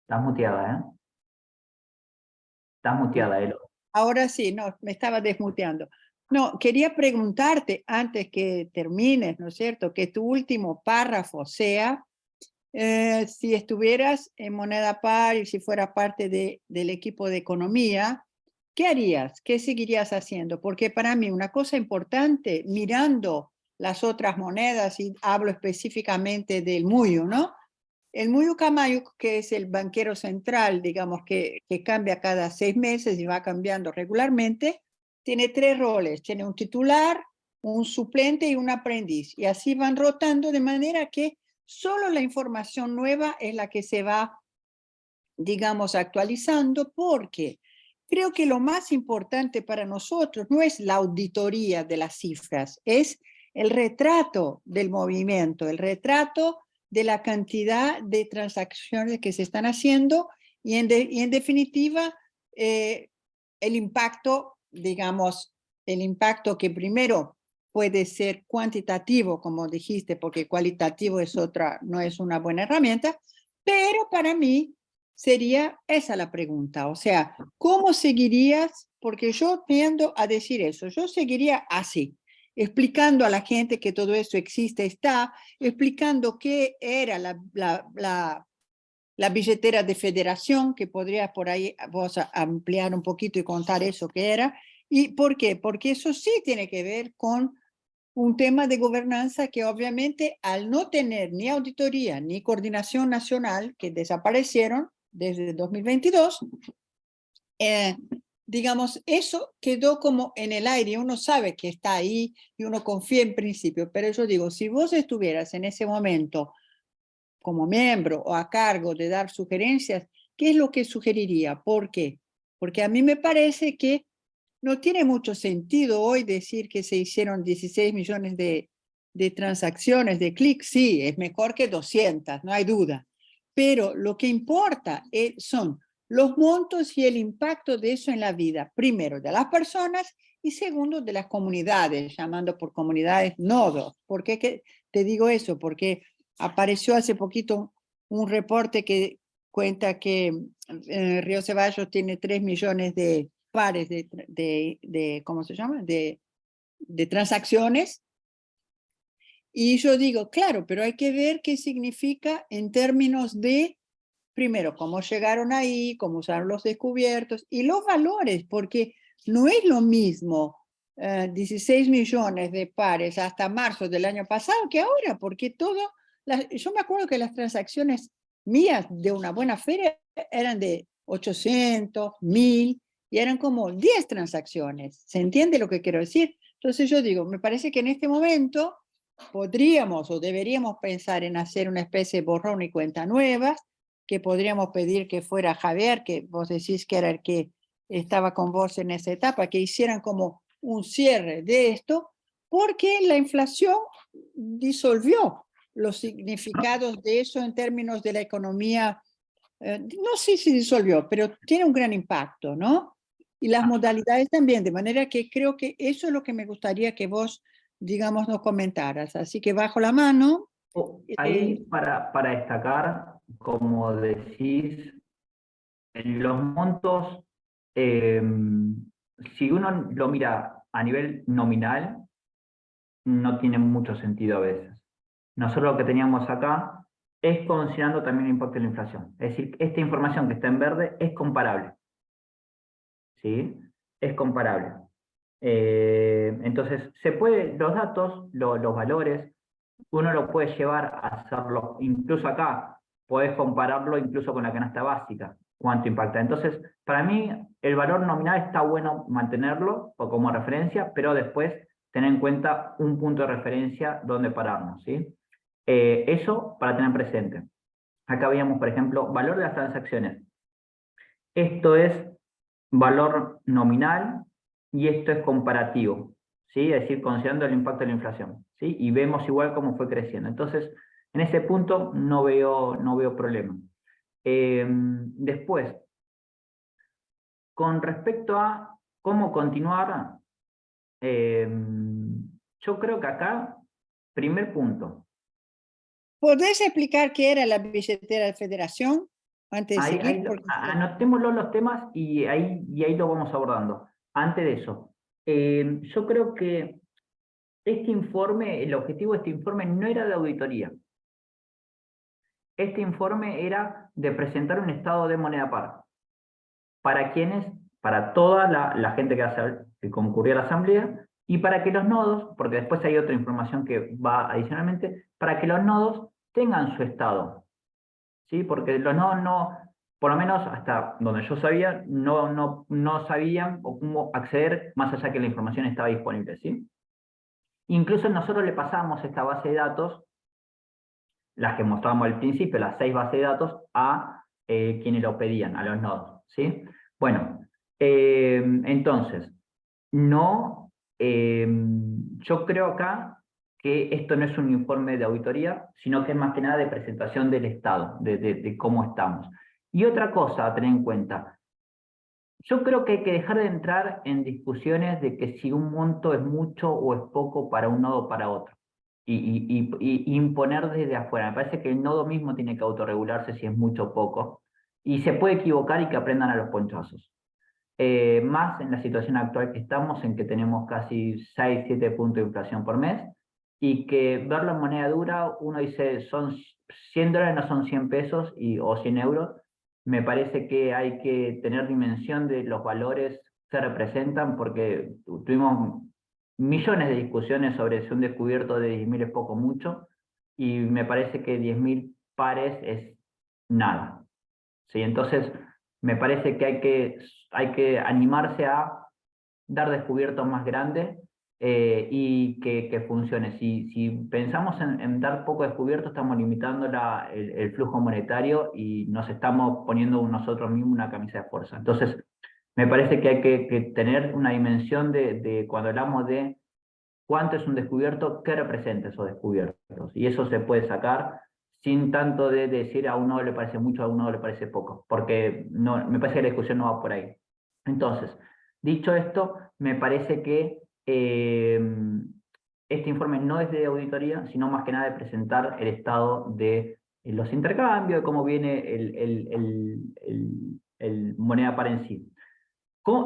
Estás muteada, ¿eh? Estás muteada, Elo. Ahora sí, no, me estaba desmuteando. No, quería preguntarte antes que termines, ¿no es cierto? Que tu último párrafo sea, si estuvieras en Moneda Par y si fueras parte del equipo de economía, ¿qué harías? ¿Qué seguirías haciendo? Porque para mí una cosa importante, mirando las otras monedas, y hablo específicamente del Muyu, ¿no? El Muyu Camayuk, que es el banquero central, digamos, que cambia cada 6 meses y va cambiando regularmente, tiene 3 roles. Tiene un titular, un suplente y un aprendiz. Y así van rotando de manera que solo la información nueva es la que se va, digamos, actualizando, porque creo que lo más importante para nosotros no es la auditoría de las cifras, es el retrato del movimiento, el retrato de la cantidad de transacciones que se están haciendo y en definitiva el impacto, digamos, el impacto que primero puede ser cuantitativo, como dijiste, porque cualitativo es otra, no es una buena herramienta, pero para mí sería esa la pregunta, o sea, ¿cómo seguirías? Porque yo tiendo a decir eso, yo seguiría así, explicando a la gente que todo eso existe, está, explicando qué era la billetera de federación, que podría por ahí vos ampliar un poquito y contar eso que era, ¿y por qué? Porque eso sí tiene que ver con un tema de gobernanza que obviamente al no tener ni auditoría ni coordinación nacional, que desaparecieron desde 2022, digamos, eso quedó como en el aire, uno sabe que está ahí y uno confía en principio, pero yo digo, si vos estuvieras en ese momento como miembro o a cargo de dar sugerencias, ¿qué es lo que sugeriría? ¿Por qué? Porque a mí me parece que no tiene mucho sentido hoy decir que se hicieron 16 millones de transacciones, de clics. Sí, es mejor que 200, no hay duda. Pero lo que importa son los montos y el impacto de eso en la vida, primero de las personas y segundo de las comunidades, llamando por comunidades nodos. ¿Por qué te digo eso? Porque apareció hace poquito un reporte que cuenta que Río Ceballos tiene 3 millones de pares ¿cómo se llama? De transacciones. Y yo digo, claro, pero hay que ver qué significa en términos de, primero, cómo llegaron ahí, cómo usaron los descubiertos y los valores, porque no es lo mismo 16 millones de pares hasta marzo del año pasado que ahora, porque yo me acuerdo que las transacciones mías de una buena feria eran de 800, 1000, y eran como 10 transacciones. ¿Se entiende lo que quiero decir? Entonces yo digo, me parece que en este momento podríamos o deberíamos pensar en hacer una especie de borrón y cuenta nuevas, que podríamos pedir que fuera Javier, que vos decís que era el que estaba con vos en esa etapa, que hicieran como un cierre de esto, porque la inflación disolvió los significados de eso en términos de la economía. No sé si disolvió, pero tiene un gran impacto, ¿no? Y las modalidades también, de manera que creo que eso es lo que me gustaría que vos, digamos, nos comentaras. Así que bajo la mano. Ahí para destacar, como decís, los montos, si uno lo mira a nivel nominal, no tiene mucho sentido a veces. Nosotros lo que teníamos acá es considerando también el impacto de la inflación. Es decir, esta información que está en verde es comparable. ¿Sí? Es comparable. Entonces, se puede, los datos, los valores, uno lo puede llevar a hacerlo, incluso acá, podés compararlo incluso con la canasta básica, cuánto impacta. Entonces, para mí, el valor nominal está bueno mantenerlo como referencia, pero después tener en cuenta un punto de referencia donde pararnos, ¿sí? Eso para tener presente. Acá veíamos, por ejemplo, valor de las transacciones. Esto es valor nominal y esto es comparativo, ¿sí? Es decir, considerando el impacto de la inflación, ¿sí? Y vemos igual cómo fue creciendo. Entonces, en ese punto no veo problema. Después, con respecto a cómo continuar, yo creo que acá, primer punto. ¿Podés explicar qué era la billetera de federación? Antes de seguir. Anotémoslo los temas y ahí lo vamos abordando. Antes de eso, yo creo que este informe, el objetivo de este informe no era de auditoría. Este informe era de presentar un estado de moneda par. ¿Para quiénes? Para toda la gente que concurrió a la asamblea y para que los nodos, porque después hay otra información que va adicionalmente, para que los nodos tengan su estado. ¿Sí? Porque los nodos no, por lo menos hasta donde yo sabía, no sabían o cómo acceder más allá que la información estaba disponible, ¿sí? Incluso nosotros le pasábamos esta base de datos, las que mostrábamos al principio, las 6 bases de datos, a quienes lo pedían, a los nodos, ¿sí? Bueno, Entonces, no, yo creo acá que esto no es un informe de auditoría, sino que es más que nada de presentación del estado, de cómo estamos. Y otra cosa a tener en cuenta, yo creo que hay que dejar de entrar en discusiones de que si un monto es mucho o es poco para un nodo o para otro. Y imponer desde afuera. Me parece que el nodo mismo tiene que autorregularse si es mucho o poco. Y se puede equivocar y que aprendan a los ponchazos. Más en la situación actual que estamos, en que tenemos casi 6, 7 puntos de inflación por mes, y que verlo en moneda dura, uno dice, son $100, no son 100 pesos o 100 euros. Me parece que hay que tener dimensión de los valores que representan, porque tuvimos millones de discusiones sobre si un descubierto de 10.000 es poco o mucho, y me parece que 10.000 pares es nada. ¿Sí? Entonces, me parece que hay que animarse a dar descubiertos más grandes y que funcione. Si pensamos en dar poco descubierto, estamos limitando el flujo monetario y nos estamos poniendo nosotros mismos una camisa de fuerza. Entonces, me parece que hay que tener una dimensión de cuando hablamos de cuánto es un descubierto, qué representa esos descubiertos. Y eso se puede sacar sin tanto de decir a uno le parece mucho, a uno le parece poco, porque no, me parece que la discusión no va por ahí. Entonces, dicho esto, me parece que este informe no es de auditoría, sino más que nada de presentar el estado de los intercambios, de cómo viene el moneda par en sí.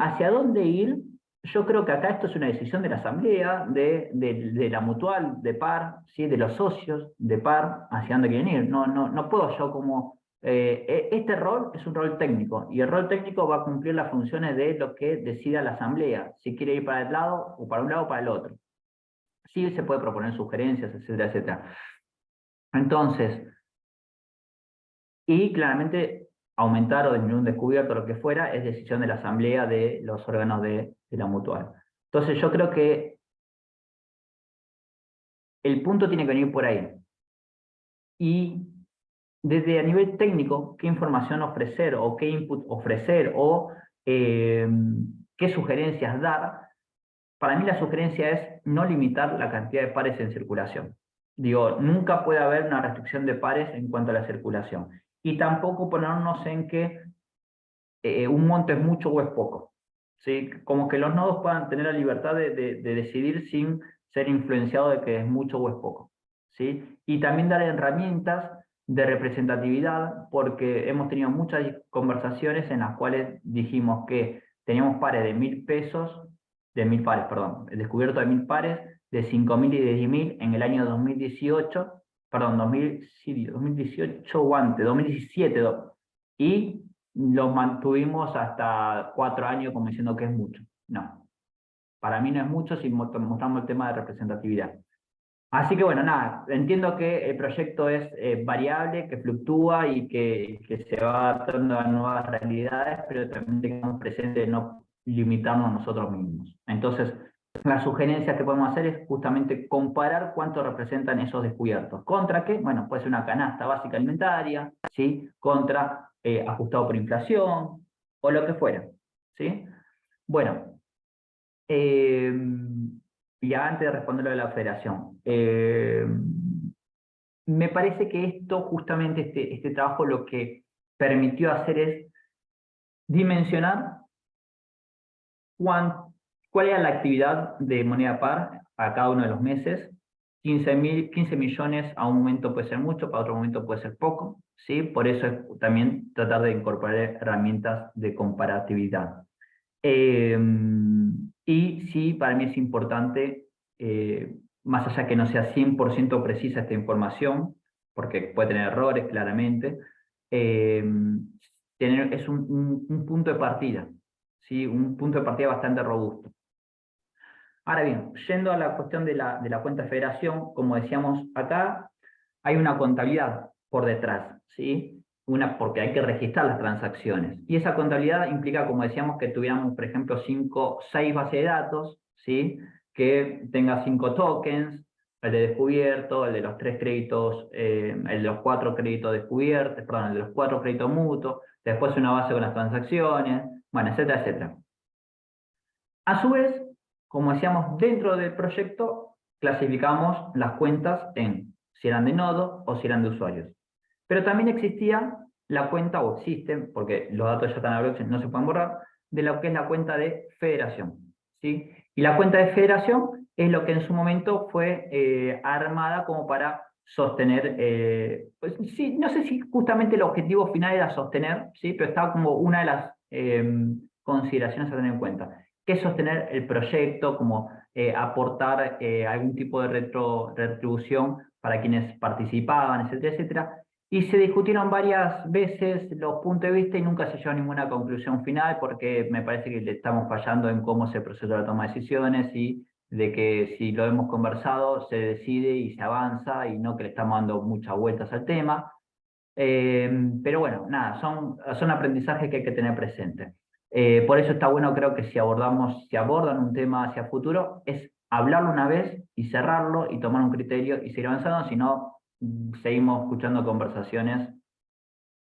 ¿Hacia dónde ir? Yo creo que acá esto es una decisión de la asamblea, de la mutual, de par, ¿sí? De los socios de par, hacia dónde quieren ir. No puedo yo como... este rol es un rol técnico, y el rol técnico va a cumplir las funciones de lo que decida la asamblea, si quiere ir para el lado, o para un lado o para el otro. Sí se puede proponer sugerencias, etcétera, etcétera. Entonces, y claramente aumentar o disminuir un descubierto, lo que fuera, es decisión de la asamblea de los órganos de la mutual. Entonces yo creo que el punto tiene que venir por ahí. Y desde a nivel técnico, qué información ofrecer, o qué input ofrecer, o qué sugerencias dar. Para mí la sugerencia es no limitar la cantidad de pares en circulación. Digo, nunca puede haber una restricción de pares en cuanto a la circulación. Y tampoco ponernos en que un monto es mucho o es poco. ¿Sí? Como que los nodos puedan tener la libertad de decidir sin ser influenciados de que es mucho o es poco. ¿Sí? Y también dar herramientas de representatividad, porque hemos tenido muchas conversaciones en las cuales dijimos que teníamos pares de 1.000 pesos, de 1.000 pares, perdón, el descubierto de 1.000 pares, de 5.000 y de 10.000 en el año 2018, perdón, 2018 o antes, 2017, y los mantuvimos hasta 4 años como diciendo que es mucho. No, para mí no es mucho si mostramos el tema de representatividad. Así que bueno, nada, entiendo que el proyecto es variable, que fluctúa y que se va adaptando a nuevas realidades, pero también tengamos presente no limitarnos nosotros mismos. Entonces, las sugerencias que podemos hacer es justamente comparar cuánto representan esos descubiertos. ¿Contra qué? Bueno, puede ser una canasta básica alimentaria, ¿sí? Contra ajustado por inflación, o lo que fuera, ¿sí? Bueno, y antes de responder lo de la federación, me parece que esto, justamente este trabajo, lo que permitió hacer es dimensionar cuál era la actividad de moneda par a cada uno de los meses. 15 millones a un momento puede ser mucho, para otro momento puede ser poco, ¿sí? Por eso es también tratar de incorporar herramientas de comparatividad. Y sí, para mí es importante, más allá que no sea 100% precisa esta información, porque puede tener errores claramente, es un punto de partida, ¿sí? Un punto de partida bastante robusto. Ahora bien, yendo a la cuestión de la cuenta de federación, como decíamos acá, hay una contabilidad por detrás, ¿sí? Porque hay que registrar las transacciones. Y esa contabilidad implica, como decíamos, que tuviéramos, por ejemplo, 6 bases de datos, ¿sí? Que tenga 5 tokens, el de descubierto, el de los 3 créditos, el de los 4 créditos descubiertos, perdón, el de los 4 créditos mutuos, después una base con las transacciones, bueno, etcétera, etcétera. A su vez, como decíamos, dentro del proyecto clasificamos las cuentas en si eran de nodo o si eran de usuarios. Pero también existía la cuenta, o existen, porque los datos ya están en la blockchain, no se pueden borrar, de lo que es la cuenta de federación, ¿sí? Y la cuenta de federación es lo que en su momento fue armada como para sostener, pues, sí, no sé si justamente el objetivo final era sostener, ¿sí? Pero estaba como una de las consideraciones a tener en cuenta, que es sostener el proyecto, como aportar algún tipo de retribución para quienes participaban, etcétera, etcétera. Y se discutieron varias veces los puntos de vista y nunca se llegó a ninguna conclusión final, porque me parece que le estamos fallando en cómo se procesa la toma de decisiones y de que si lo hemos conversado se decide y se avanza y no que le estamos dando muchas vueltas al tema. Pero bueno, nada, son aprendizajes que hay que tener presente. Por eso está bueno, creo que si abordan un tema hacia futuro, es hablarlo una vez y cerrarlo y tomar un criterio y seguir avanzando, si no, seguimos escuchando conversaciones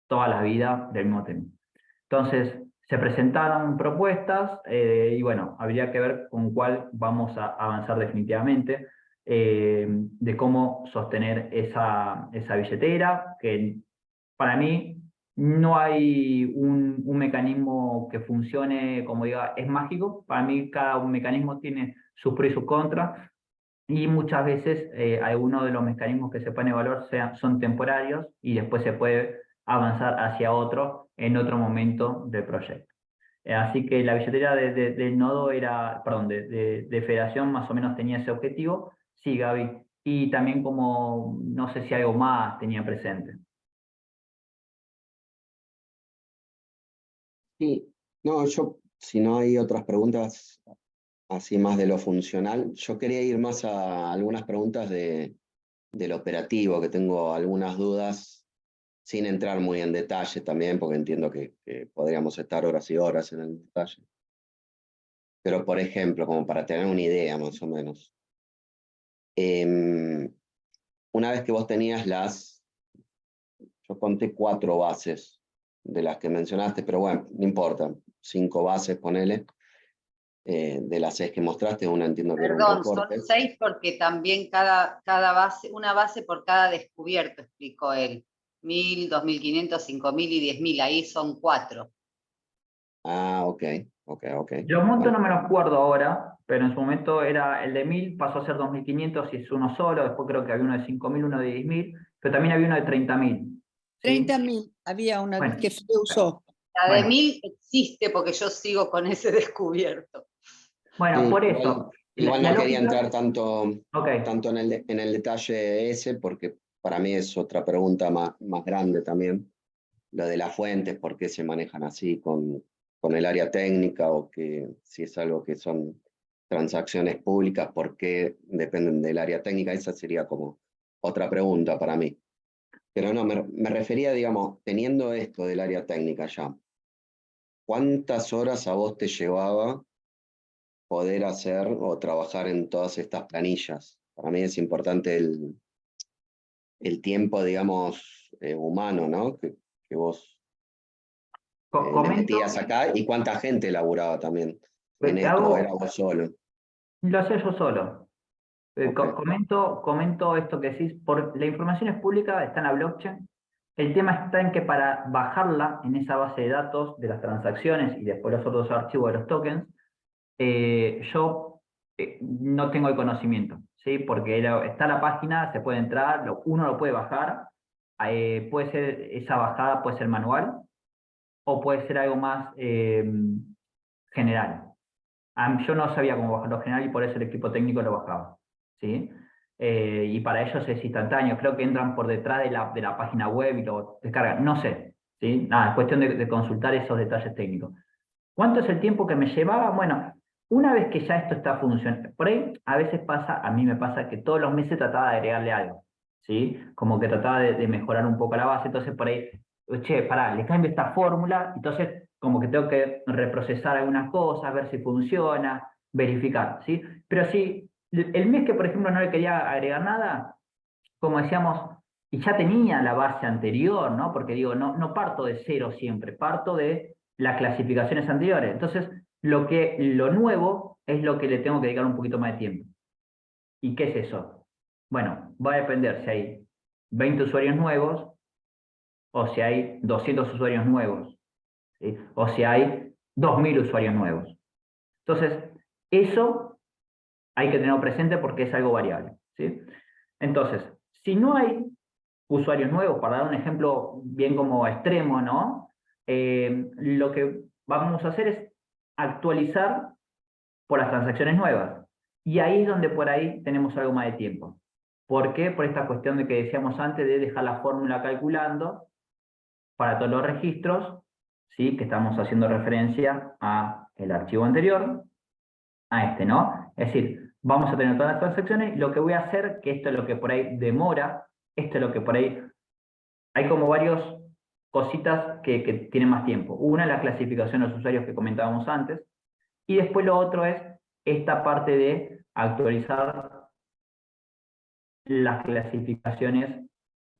toda la vida del mismo tema. Entonces, se presentaron propuestas y bueno, habría que ver con cuál vamos a avanzar definitivamente, de cómo sostener esa billetera, que para mí no hay un mecanismo que funcione, como diga, es mágico. Para mí cada mecanismo tiene sus pros y sus contras, y muchas veces algunos de los mecanismos que se pueden evaluar son temporarios y después se puede avanzar hacia otro en otro momento del proyecto. Así que la billetera del nodo era, perdón, de federación más o menos tenía ese objetivo. Sí, Gaby. Y también como, no sé si algo más tenía presente. Sí, no, yo, si no hay otras preguntas, así más de lo funcional, yo quería ir más a algunas preguntas del operativo, que tengo algunas dudas, sin entrar muy en detalle también, porque entiendo que podríamos estar horas y horas en el detalle. Pero, por ejemplo, como para tener una idea más o menos, una vez que vos tenías yo conté 4 bases de las que mencionaste, pero bueno, no importa, 5 bases, ponele, de las 6 que mostraste, una entiendo que era un Perdón, son recorte. 6 porque también cada base, una base por cada descubierto, explicó él. 1000, 2500, 5000 y 10000, ahí son 4. Ah, ok. Yo monto Bueno, no me lo acuerdo ahora, pero en su momento era el de 1000, pasó a ser 2500 y es uno solo, después creo que había uno de 5000, uno de 10.000, pero también había uno de 30.000. ¿sí? 30.000 había una Bueno, que se usó. La de Bueno. 1000 existe porque yo sigo con ese descubierto. Bueno, sí, por eso. igual la no quería lógica- entrar tanto Ok. en el detalle ese, porque para mí es otra pregunta más grande también, lo de las fuentes, por qué se manejan así con el área técnica, o que si es algo que son transacciones públicas, por qué dependen del área técnica. Esa sería como otra pregunta para mí. Pero no, me refería, digamos, teniendo esto del área técnica ya, ¿cuántas horas a vos te llevaba poder hacer o trabajar en todas estas planillas? Para mí es importante el tiempo, digamos, humano, ¿no? Que vos le Comento, metías acá, y cuánta gente laburaba también en esto, o era vos solo. lo hacía yo solo. Ok. Comento esto que decís, la información es pública, está en la blockchain. El tema está en que para bajarla en esa base de datos de las transacciones y después los otros archivos de los tokens, yo no tengo el conocimiento, ¿sí? Porque está la página, se puede entrar, uno lo puede bajar, puede ser, esa bajada puede ser manual o puede ser algo más general. Yo no sabía cómo bajarlo general y por eso el equipo técnico lo bajaba, ¿sí? Y para ellos es instantáneo, creo que entran por detrás de la página web y lo descargan, no sé, ¿sí? Nada, es cuestión de consultar esos detalles técnicos. ¿Cuánto es el tiempo que me llevaba? Bueno, una vez que ya esto está funcionando, por ahí a veces a mí me pasa que todos los meses trataba de agregarle algo, ¿sí? Como que trataba de mejorar un poco la base, entonces por ahí, che, pará, le cambio esta fórmula, entonces como que tengo que reprocesar algunas cosas, ver si funciona, verificar, ¿sí? Pero si el mes que, por ejemplo, no le quería agregar nada, como decíamos, y ya tenía la base anterior, ¿no? Porque digo, no parto de cero siempre, parto de las clasificaciones anteriores. Entonces, lo nuevo es lo que le tengo que dedicar un poquito más de tiempo. ¿Y qué es eso? Bueno, va a depender si hay 20 usuarios nuevos o si hay 200 usuarios nuevos, ¿sí? O si hay 2000 usuarios nuevos. Entonces, eso hay que tenerlo presente porque es algo variable, ¿sí? Entonces, si no hay usuarios nuevos, para dar un ejemplo bien como extremo, ¿no? Lo que vamos a hacer es actualizar por las transacciones nuevas. Y ahí es donde por ahí tenemos algo más de tiempo. ¿Por qué? Por esta cuestión de que decíamos antes de dejar la fórmula calculando para todos los registros, ¿sí? Que estamos haciendo referencia a el archivo anterior, a este, ¿no? Es decir, vamos a tener todas las transacciones y lo que voy a hacer, que esto es lo que por ahí demora, esto es lo que por ahí, hay como varias cositas que tienen más tiempo. Una, la clasificación de los usuarios que comentábamos antes, y después lo otro es esta parte de actualizar las clasificaciones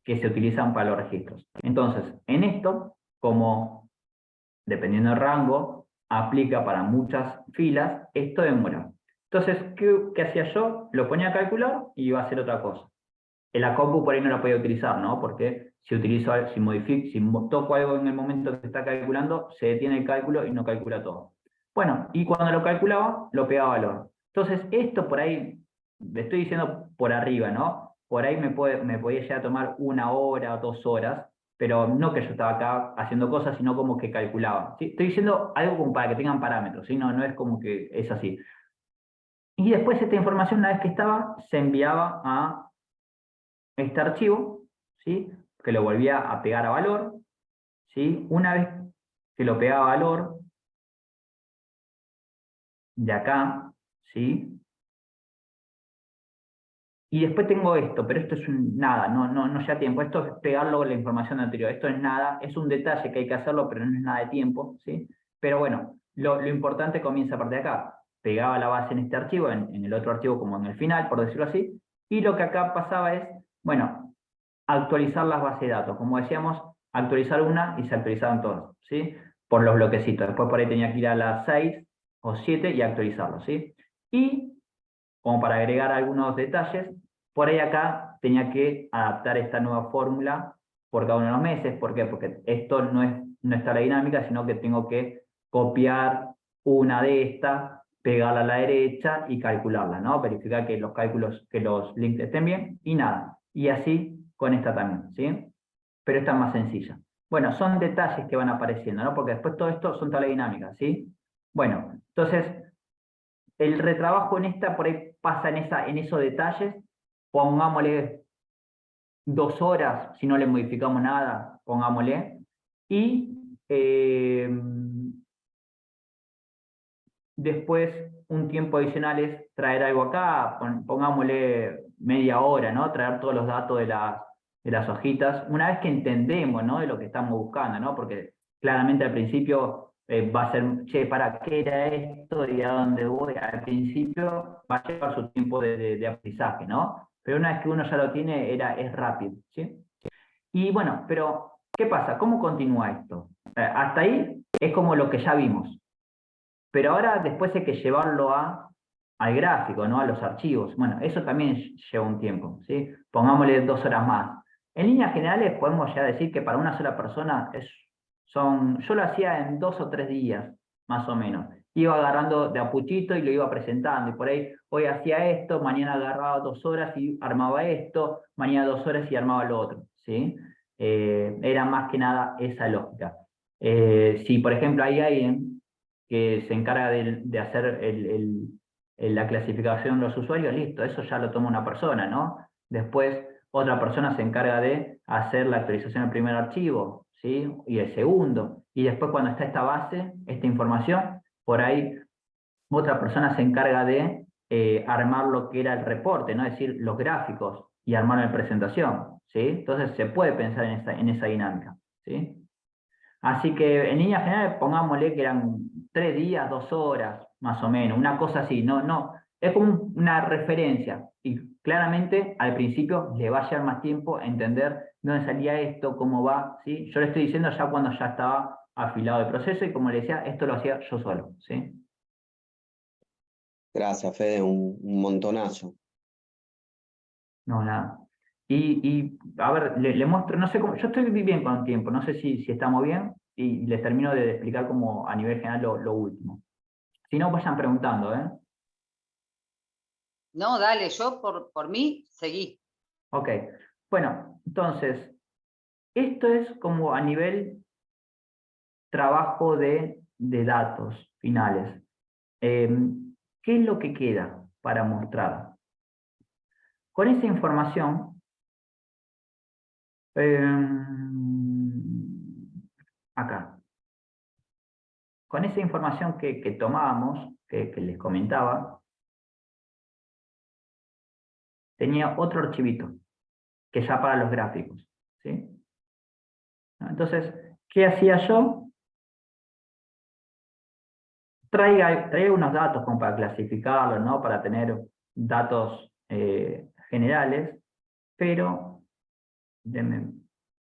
que se utilizan para los registros. Entonces, en esto, como dependiendo del rango, aplica para muchas filas, esto demora. Entonces, ¿qué hacía yo? Lo ponía a calcular y iba a hacer otra cosa. En la compu por ahí no la podía utilizar, ¿no? Porque si toco algo en el momento que está calculando, se detiene el cálculo y no calcula todo. Bueno, y cuando lo calculaba, lo pegaba valor. Entonces, esto por ahí, le estoy diciendo por arriba, ¿no? Por ahí me podía llegar a tomar 1 hora o 2 horas, pero no que yo estaba acá haciendo cosas, sino como que calculaba, ¿sí? Estoy diciendo algo como para que tengan parámetros, ¿sí? No es como que es así. Y después esta información, una vez que estaba, se enviaba a este archivo, ¿sí? Que lo volvía a pegar a valor, ¿sí? Una vez que lo pegaba a valor, de acá, ¿sí? Y después tengo esto, pero esto es nada, no lleva tiempo. Esto es pegarlo a la información anterior. Esto es nada, es un detalle que hay que hacerlo, pero no es nada de tiempo, ¿sí? Pero bueno, lo importante comienza a partir de acá. Pegaba la base en este archivo, en el otro archivo como en el final, por decirlo así. Y lo que acá pasaba es, bueno, actualizar las bases de datos. Como decíamos, actualizar una y se actualizaban todas, ¿sí? Por los bloquecitos. Después por ahí tenía que ir a las 6 o 7 y actualizarlo, ¿sí? Y, como para agregar algunos detalles, por ahí acá tenía que adaptar esta nueva fórmula por cada uno de los meses. ¿Por qué? Porque esto no está la dinámica, sino que tengo que copiar una de estas, pegarla a la derecha y calcularla, ¿no? Verificar que los cálculos, que los links estén bien, y nada. Y así con esta también, ¿sí? Pero esta es más sencilla. Bueno, son detalles que van apareciendo, ¿no? Porque después todo esto son tablas dinámicas, ¿sí? Bueno, entonces, el retrabajo en esta por ahí pasa en esos detalles. Pongámosle 2 horas, si no le modificamos nada, pongámosle. Y después un tiempo adicional es traer algo acá, pongámosle media hora, ¿no? Traer todos los datos de las hojitas, una vez que entendemos, ¿no? De lo que estamos buscando, ¿no? Porque claramente al principio va a ser, che, ¿para qué era esto y a dónde voy? Al principio va a llevar su tiempo de aprendizaje, ¿no? Pero una vez que uno ya lo tiene, es rápido, ¿sí? Y bueno, pero ¿qué pasa? ¿Cómo continúa esto? Hasta ahí es como lo que ya vimos. Pero ahora después hay que llevarlo al gráfico, ¿no? A los archivos. Bueno, eso también lleva un tiempo, ¿sí? Pongámosle 2 horas más. En líneas generales podemos ya decir que para una sola persona yo lo hacía en 2 o 3 días, más o menos. Iba agarrando de a puchito y lo iba presentando. Y por ahí, hoy hacía esto, mañana agarraba 2 horas y armaba esto, mañana 2 horas y armaba lo otro, ¿sí? Era más que nada esa lógica. Si, por ejemplo, hay alguien que se encarga de hacer la clasificación de los usuarios, listo, eso ya lo toma una persona, ¿no? Después otra persona se encarga de hacer la actualización del primer archivo, ¿sí? Y el segundo. Y después cuando está esta base, esta información, por ahí otra persona se encarga de armar lo que era el reporte, ¿no? Es decir, los gráficos y armar la presentación, ¿sí? Entonces se puede pensar en esa dinámica, ¿sí? Así que en líneas generales pongámosle que eran 3 días, 2 horas, más o menos, una cosa así, no, es como una referencia, y claramente al principio le va a llevar más tiempo a entender dónde salía esto, cómo va, ¿sí? Yo le estoy diciendo ya cuando ya estaba afilado de proceso y como le decía, esto lo hacía yo solo, ¿sí? Gracias, Fede, un montonazo. No, nada. Y a ver, le muestro, no sé cómo, yo estoy bien con el tiempo, no sé si estamos bien, y les termino de explicar como a nivel general lo último. Si no, vayan preguntando, ¿eh? No, dale, yo por mí seguí. Ok, bueno, entonces, esto es como a nivel trabajo de datos finales. ¿Qué es lo que queda para mostrar? Con esa información, acá, con esa información que tomábamos, que les comentaba, tenía otro archivito, que ya para los gráficos, ¿sí? Entonces, ¿qué hacía yo? Traiga unos datos como para clasificarlos, ¿no? Para tener datos generales, pero, denme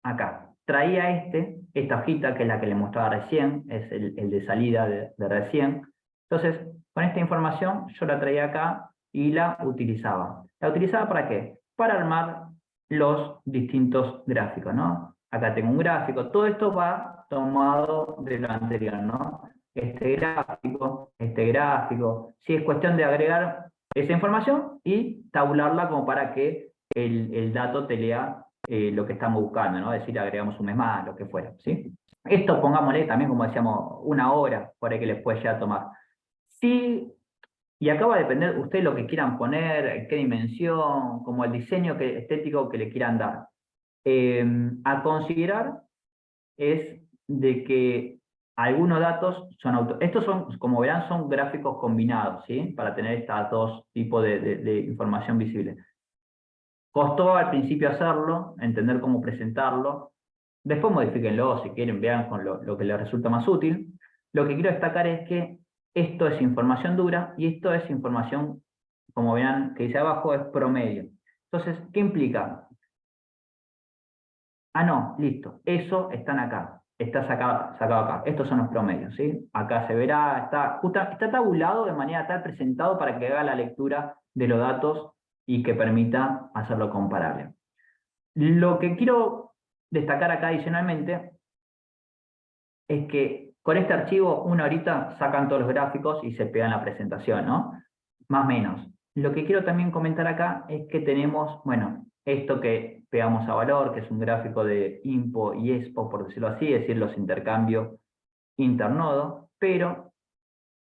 acá, traía esta hojita que es la que le mostraba recién, es el de salida de recién. Entonces, con esta información yo la traía acá y la utilizaba. ¿La utilizaba para qué? Para armar los distintos gráficos, ¿no? Acá tengo un gráfico, todo esto va tomado de lo anterior, ¿no? Este gráfico, sí, es cuestión de agregar esa información y tabularla como para que el dato te lea lo que estamos buscando, ¿no? Es decir, agregamos un mes más, lo que fuera, ¿sí? Esto pongámosle también, como decíamos, 1 hora por ahí que les puede llegar a tomar. Sí, y acá va a depender ustedes lo que quieran poner, qué dimensión, como el diseño estético que le quieran dar. A considerar es de que algunos datos son estos son, como verán, son gráficos combinados, ¿sí? Para tener estos dos tipos de información visible. Costó al principio hacerlo, entender cómo presentarlo. Después modifíquenlo si quieren, vean con lo que les resulta más útil. Lo que quiero destacar es que esto es información dura y esto es información, como verán que dice abajo, es promedio. Entonces, ¿qué implica? Ah, no, listo, eso están acá, está sacado acá. Estos son los promedios, ¿sí? Acá se verá, está tabulado de manera tal presentado para que haga la lectura de los datos y que permita hacerlo comparable. Lo que quiero destacar acá adicionalmente es que con este archivo, 1 horita, sacan todos los gráficos y se pegan la presentación, ¿no? Más o menos. Lo que quiero también comentar acá es que tenemos, bueno, esto que pegamos a valor, que es un gráfico de IMPO y EXPO, por decirlo así, es decir, los intercambios internodo, pero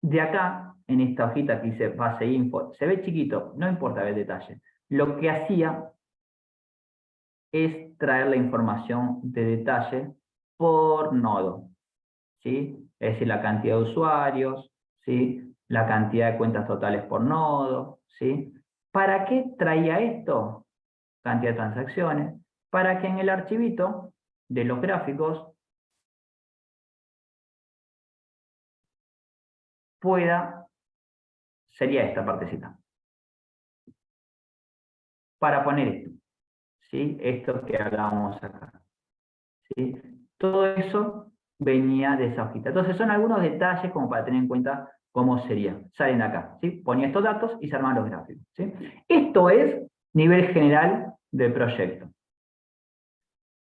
de acá, en esta hojita que dice base info, se ve chiquito, no importa el detalle. Lo que hacía es traer la información de detalle por nodo, ¿sí? Es decir, la cantidad de usuarios, ¿sí? La cantidad de cuentas totales por nodo, ¿sí? ¿Para qué traía esto? Cantidad de transacciones. Para que en el archivito de los gráficos sería esta partecita. Para poner esto, ¿sí? Esto que hablábamos acá, ¿sí? Todo eso venía de esa hojita. Entonces son algunos detalles como para tener en cuenta cómo sería. Salen de acá, ¿sí? Ponía estos datos y se arman los gráficos, ¿sí? Esto es nivel general del proyecto.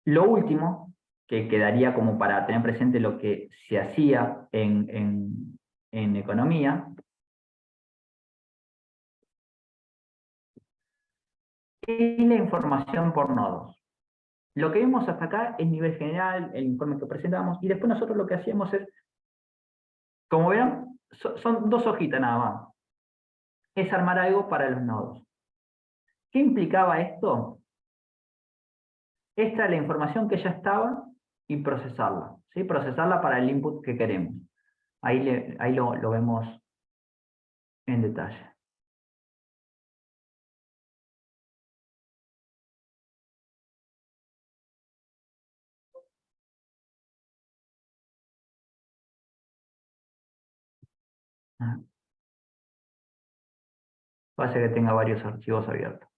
Lo último, que quedaría como para tener presente lo que se hacía en economía, es la información por nodos. Lo que vimos hasta acá es nivel general, el informe que presentamos, y después nosotros lo que hacíamos es, como verán, son 2 hojitas nada más. Es armar algo para los nodos. ¿Qué implicaba esto? Esta es la información que ya estaba y procesarla, ¿sí? Procesarla para el input que queremos. Ahí lo vemos en detalle. Puede ser que tenga varios archivos abiertos.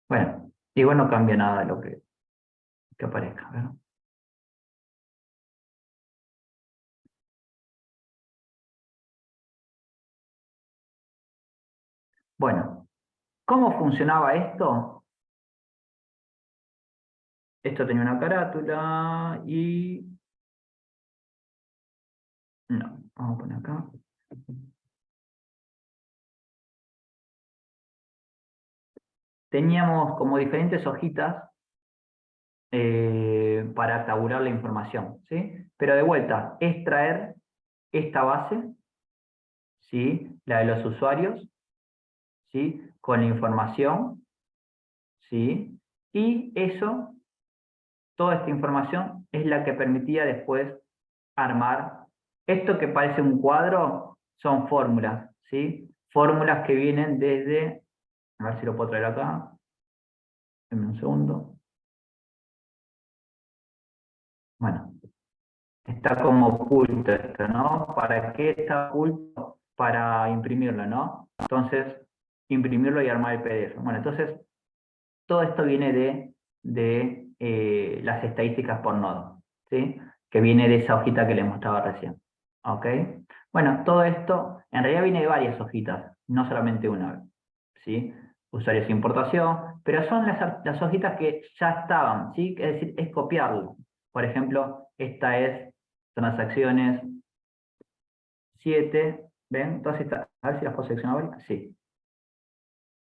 Bueno, igual no cambia nada lo que aparezca, ¿verdad? Bueno, ¿cómo funcionaba esto? Esto tenía una carátula y... No, vamos a poner acá. Teníamos como diferentes hojitas para tabular la información, ¿sí? Pero de vuelta, extraer esta base, ¿sí? La de los usuarios, ¿sí? Con la información, ¿sí? Y eso, toda esta información, es la que permitía después armar. Esto que parece un cuadro son fórmulas, ¿sí? Fórmulas que vienen desde, a ver si lo puedo traer acá, denme un segundo. Bueno, está como oculto esto, ¿no? ¿Para qué está oculto? Para imprimirlo, ¿no? Entonces, imprimirlo y armar el PDF. Bueno, entonces, todo esto viene de las estadísticas por nodo, ¿sí? Que viene de esa hojita que les mostraba recién. ¿Ok? Bueno, todo esto en realidad viene de varias hojitas, no solamente una, ¿sí? Usuarios de importación, pero son las hojitas que ya estaban, ¿sí? Es decir, es copiarlo. Por ejemplo, esta es transacciones 7, ¿ven? Todas estas, a ver si las puedo seleccionar, sí.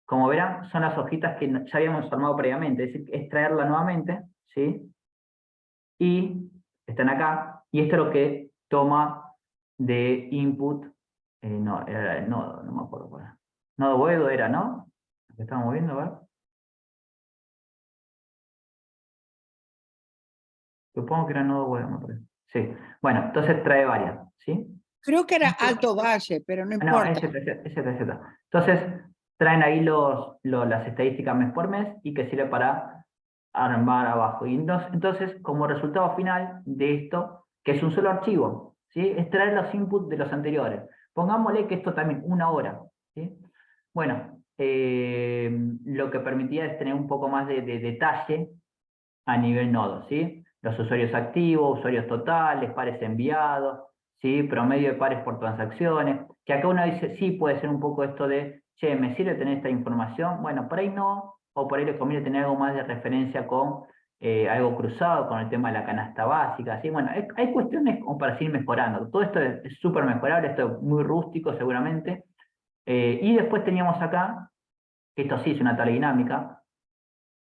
Como verán, son las hojitas que ya habíamos armado previamente, es decir, extraerla nuevamente, ¿sí? Y están acá, y esto es lo que toma de input, no me acuerdo cuál era. Nodo Boedo era, ¿no? Lo que estábamos viendo, a ver. Supongo que era Nodo Boedo, me parece. Sí, bueno, entonces trae varias, ¿sí? Creo que era Alto Valle, pero no Ah, no, importa. STZ. Entonces, traen ahí las estadísticas mes por mes y que sirve para armar abajo. Y entonces, como resultado final de esto, que es un solo archivo, ¿sí? Extraer los inputs de los anteriores. Pongámosle que esto también, 1 hora, ¿sí? Bueno, lo que permitía es tener un poco más de detalle a nivel nodo, ¿sí? Los usuarios activos, usuarios totales, pares enviados, ¿sí? Promedio de pares por transacciones, que acá uno dice, sí, puede ser un poco esto de, che, ¿me sirve tener esta información? Bueno, por ahí no, o por ahí les conviene tener algo más de referencia con algo cruzado, con el tema de la canasta básica, ¿sí? Bueno, hay cuestiones como para seguir mejorando. Todo esto es súper mejorable, esto es muy rústico seguramente. Y después teníamos acá, que esto sí es una tabla dinámica,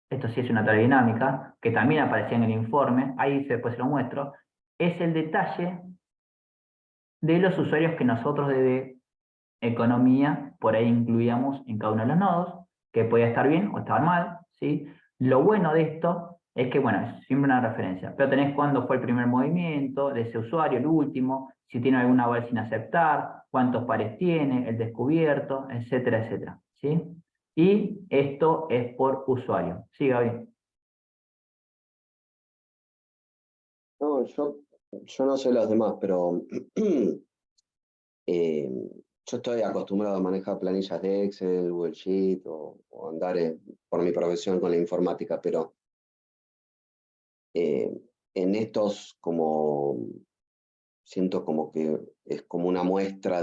esto sí es una tabla dinámica, que también aparecía en el informe, ahí después se lo muestro, es el detalle de los usuarios que nosotros desde economía por ahí incluíamos en cada uno de los nodos, que podía estar bien o estar mal, ¿sí? Lo bueno de esto es que, bueno, es siempre una referencia, pero tenés cuándo fue el primer movimiento de ese usuario, el último, si tiene alguna web sin aceptar, cuántos pares tiene, el descubierto, etcétera, etcétera, ¿sí? Y esto es por usuario. ¿Sí, Gaby? No, yo no sé los demás, pero yo estoy acostumbrado a manejar planillas de Excel, Google Sheet o andar por mi profesión con la informática, pero en estos siento como que es como una muestra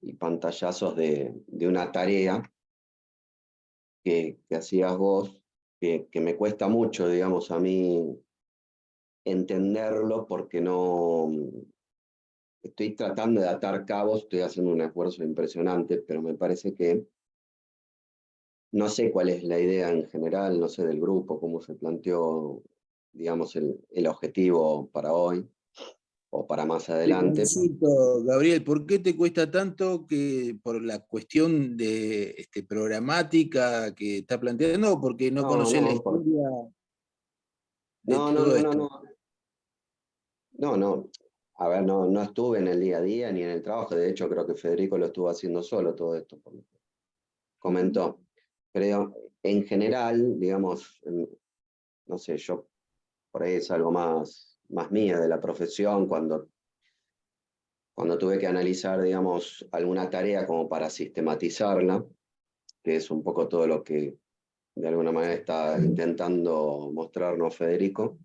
y pantallazos de una tarea que hacías vos, que me cuesta mucho, digamos, a mí entenderlo porque no estoy tratando de atar cabos, estoy haciendo un esfuerzo impresionante, pero me parece que no sé cuál es la idea en general, no sé del grupo, cómo se planteó, digamos, el objetivo para hoy o para más Te adelante. consulto, Gabriel, ¿por qué te cuesta tanto que por la cuestión de programática que está planteando o porque no conoces la historia de No, no, todo no, no, esto? no. No, no. A ver, no estuve en el día a día ni en el trabajo. De hecho, creo que Federico lo estuvo haciendo solo todo esto, por lo que comentó. Pero en general, digamos, no sé, yo por ahí es algo más mía de la profesión, cuando tuve que analizar, digamos, alguna tarea como para sistematizarla, que es un poco todo lo que de alguna manera está intentando mostrarnos Federico,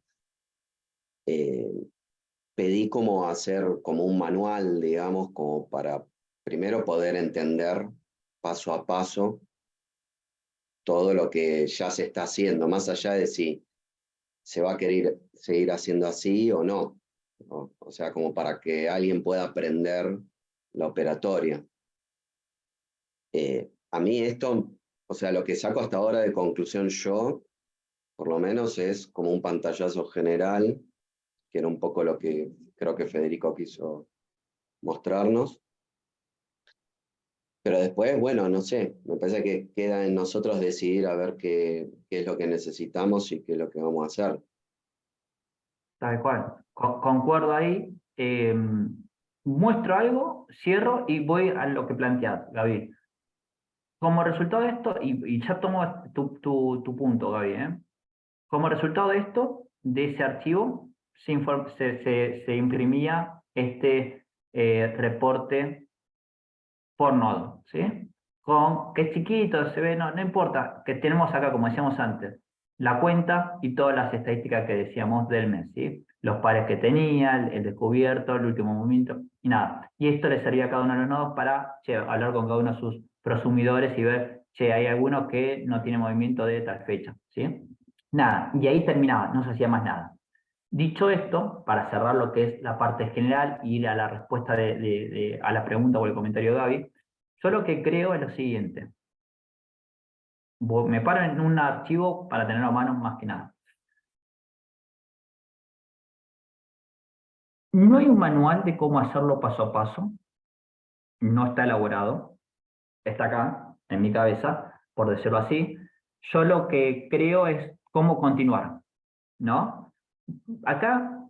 pedí como hacer como un manual, digamos, como para primero poder entender paso a paso todo lo que ya se está haciendo, más allá de si se va a querer seguir haciendo así o no. O sea, como para que alguien pueda aprender la operatoria. A mí esto, o sea, lo que saco hasta ahora de conclusión yo, por lo menos es como un pantallazo general, que era un poco lo que creo que Federico quiso mostrarnos. Pero después, bueno, no sé, me parece que queda en nosotros decidir a ver qué es lo que necesitamos y qué es lo que vamos a hacer. Tal cual. Concuerdo ahí. Muestro algo, cierro y voy a lo que planteas, Gaby. Como resultado de esto, y ya tomo tu punto, Gaby, ¿eh? Como resultado de esto, de ese archivo, se imprimía este reporte por nodo, ¿sí? Que es chiquito, se ve, no importa, que tenemos acá, como decíamos antes, la cuenta y todas las estadísticas que decíamos del mes, ¿sí? Los pares que tenía, el descubierto, el último movimiento, y nada. Y esto le servía a cada uno de los nodos para hablar con cada uno de sus prosumidores y ver, hay alguno que no tiene movimiento de tal fecha, ¿sí? Nada, y ahí terminaba, no se hacía más nada. Dicho esto, para cerrar lo que es la parte general y ir a la respuesta a la pregunta o el comentario de Gaby, yo lo que creo es lo siguiente. Me paro en un archivo para tenerlo a mano más que nada. No hay un manual de cómo hacerlo paso a paso. No está elaborado. Está acá, en mi cabeza, por decirlo así. Yo lo que creo es cómo continuar, ¿no? Acá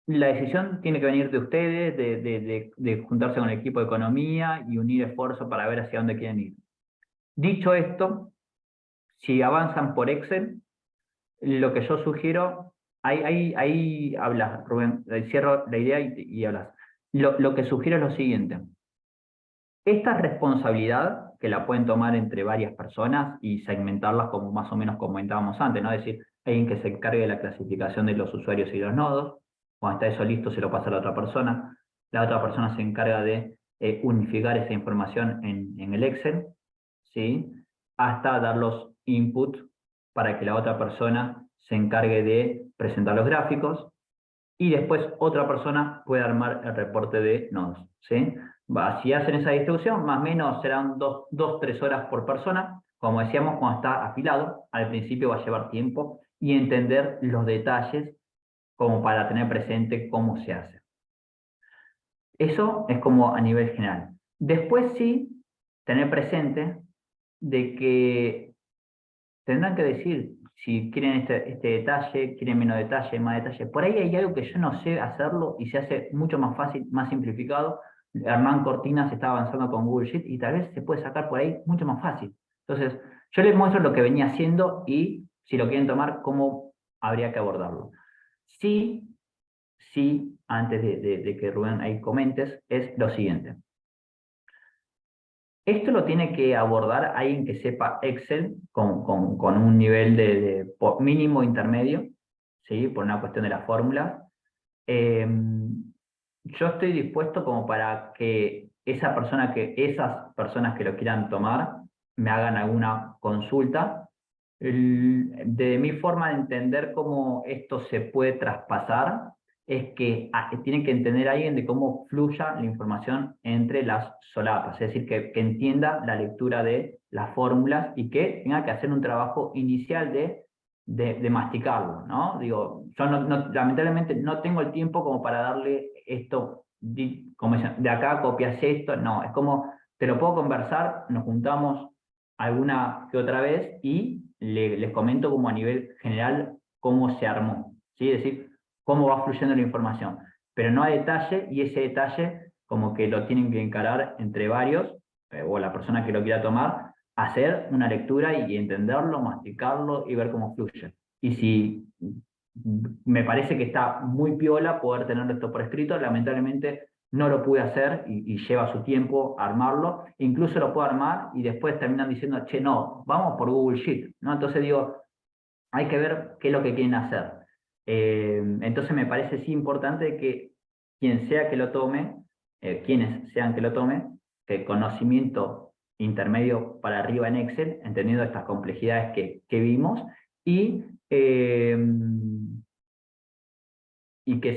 la decisión tiene que venir de ustedes, de juntarse con el equipo de economía y unir esfuerzos para ver hacia dónde quieren ir. Dicho esto, si avanzan por Excel, lo que yo sugiero, ahí hablas, Rubén, cierro la idea y hablas. Lo que sugiero es lo siguiente. Esta responsabilidad, que la pueden tomar entre varias personas y segmentarlas como más o menos comentábamos antes, ¿no? Es decir, alguien que se encargue de la clasificación de los usuarios y los nodos, cuando está eso listo se lo pasa a la otra persona se encarga de unificar esa información en el Excel, ¿sí? Hasta dar los inputs para que la otra persona se encargue de presentar los gráficos, y después otra persona puede armar el reporte de nodos, ¿sí? Si hacen esa distribución, más o menos serán 2-3 horas por persona. Como decíamos, cuando está afilado, al principio va a llevar tiempo y entender los detalles como para tener presente cómo se hace. Eso es como a nivel general. Después sí, tener presente de que tendrán que decir si quieren este detalle, quieren menos detalle, más detalle. Por ahí hay algo que yo no sé hacerlo y se hace mucho más fácil, más simplificado. Hernán Cortinas está avanzando con Google Sheet y tal vez se puede sacar por ahí mucho más fácil. Entonces, yo les muestro lo que venía haciendo y si lo quieren tomar, cómo habría que abordarlo. Sí, antes de que Rubén ahí comentes, es lo siguiente. Esto lo tiene que abordar alguien que sepa Excel con un nivel de mínimo intermedio, ¿sí? Por una cuestión de la fórmula. Yo estoy dispuesto como para que esas personas que lo quieran tomar me hagan alguna consulta. De mi forma de entender cómo esto se puede traspasar es que tienen que entender alguien de cómo fluya la información entre las solapas, es decir, que entienda la lectura de las fórmulas y que tenga que hacer un trabajo inicial de masticarlo, ¿no? Digo, yo lamentablemente no tengo el tiempo como para darle esto, como de acá copias esto, no, es como, te lo puedo conversar, nos juntamos alguna que otra vez y les comento como a nivel general cómo se armó, ¿sí? Es decir, cómo va fluyendo la información, pero no a detalle, y ese detalle como que lo tienen que encarar entre varios, o la persona que lo quiera tomar, hacer una lectura y entenderlo, masticarlo y ver cómo fluye. Y si me parece que está muy piola poder tener esto por escrito, lamentablemente no lo pude hacer y lleva su tiempo armarlo, incluso lo puedo armar y después terminan diciendo, che, no, vamos por Google Sheet, ¿no? Entonces digo, hay que ver qué es lo que quieren hacer. Entonces me parece sí importante que quien sea que lo tome, quienes sean que lo tomen, que el conocimiento intermedio para arriba en Excel, entendiendo estas complejidades que vimos, y que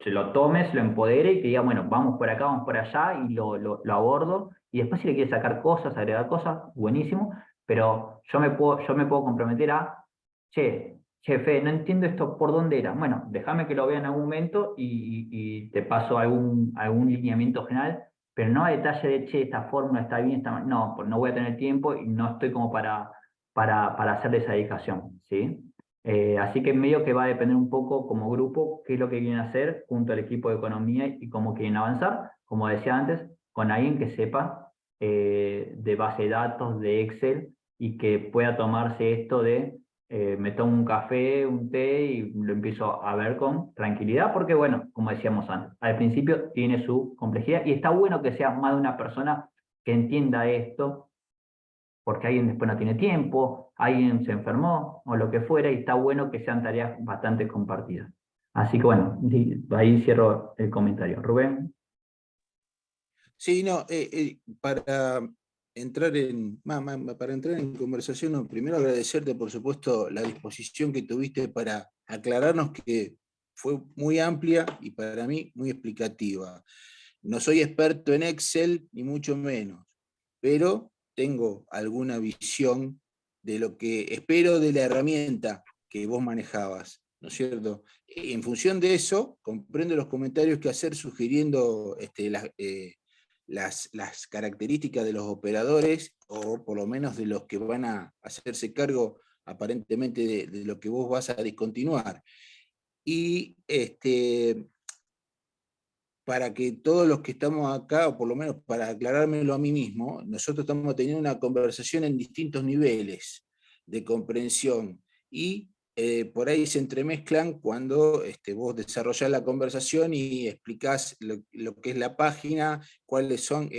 se lo tome, se lo empodere y que diga, bueno, vamos por acá, vamos por allá, y lo abordo. Y después si le quiere sacar cosas, agregar cosas, buenísimo, pero yo me puedo comprometer a, che, jefe, no entiendo esto, ¿por dónde era? Bueno, déjame que lo vea en algún momento y te paso algún lineamiento general, pero no a detalle de, che, esta fórmula está bien, está mal. No, pues no voy a tener tiempo y no estoy como para hacerle esa dedicación, ¿sí? Así que medio que va a depender un poco como grupo qué es lo que quieren hacer junto al equipo de economía y cómo quieren avanzar, como decía antes, con alguien que sepa de base de datos, de Excel, y que pueda tomarse esto de me tomo un café, un té y lo empiezo a ver con tranquilidad, porque bueno, como decíamos antes, al principio tiene su complejidad y está bueno que sea más de una persona que entienda esto, porque alguien después no tiene tiempo, alguien se enfermó o lo que fuera, y está bueno que sean tareas bastante compartidas. Así que bueno, ahí cierro el comentario. Rubén. Sí, no, para entrar en conversación, no, primero agradecerte, por supuesto, la disposición que tuviste para aclararnos, que fue muy amplia y para mí muy explicativa. No soy experto en Excel, ni mucho menos, pero tengo alguna visión de lo que espero de la herramienta que vos manejabas, ¿no es cierto? En función de eso, comprendo los comentarios que hacer sugiriendo las características de los operadores, o por lo menos de los que van a hacerse cargo aparentemente de lo que vos vas a discontinuar. Y para que todos los que estamos acá, o por lo menos para aclarármelo a mí mismo, nosotros estamos teniendo una conversación en distintos niveles de comprensión, y por ahí se entremezclan cuando vos desarrollás la conversación y explicás lo que es la página, cuáles son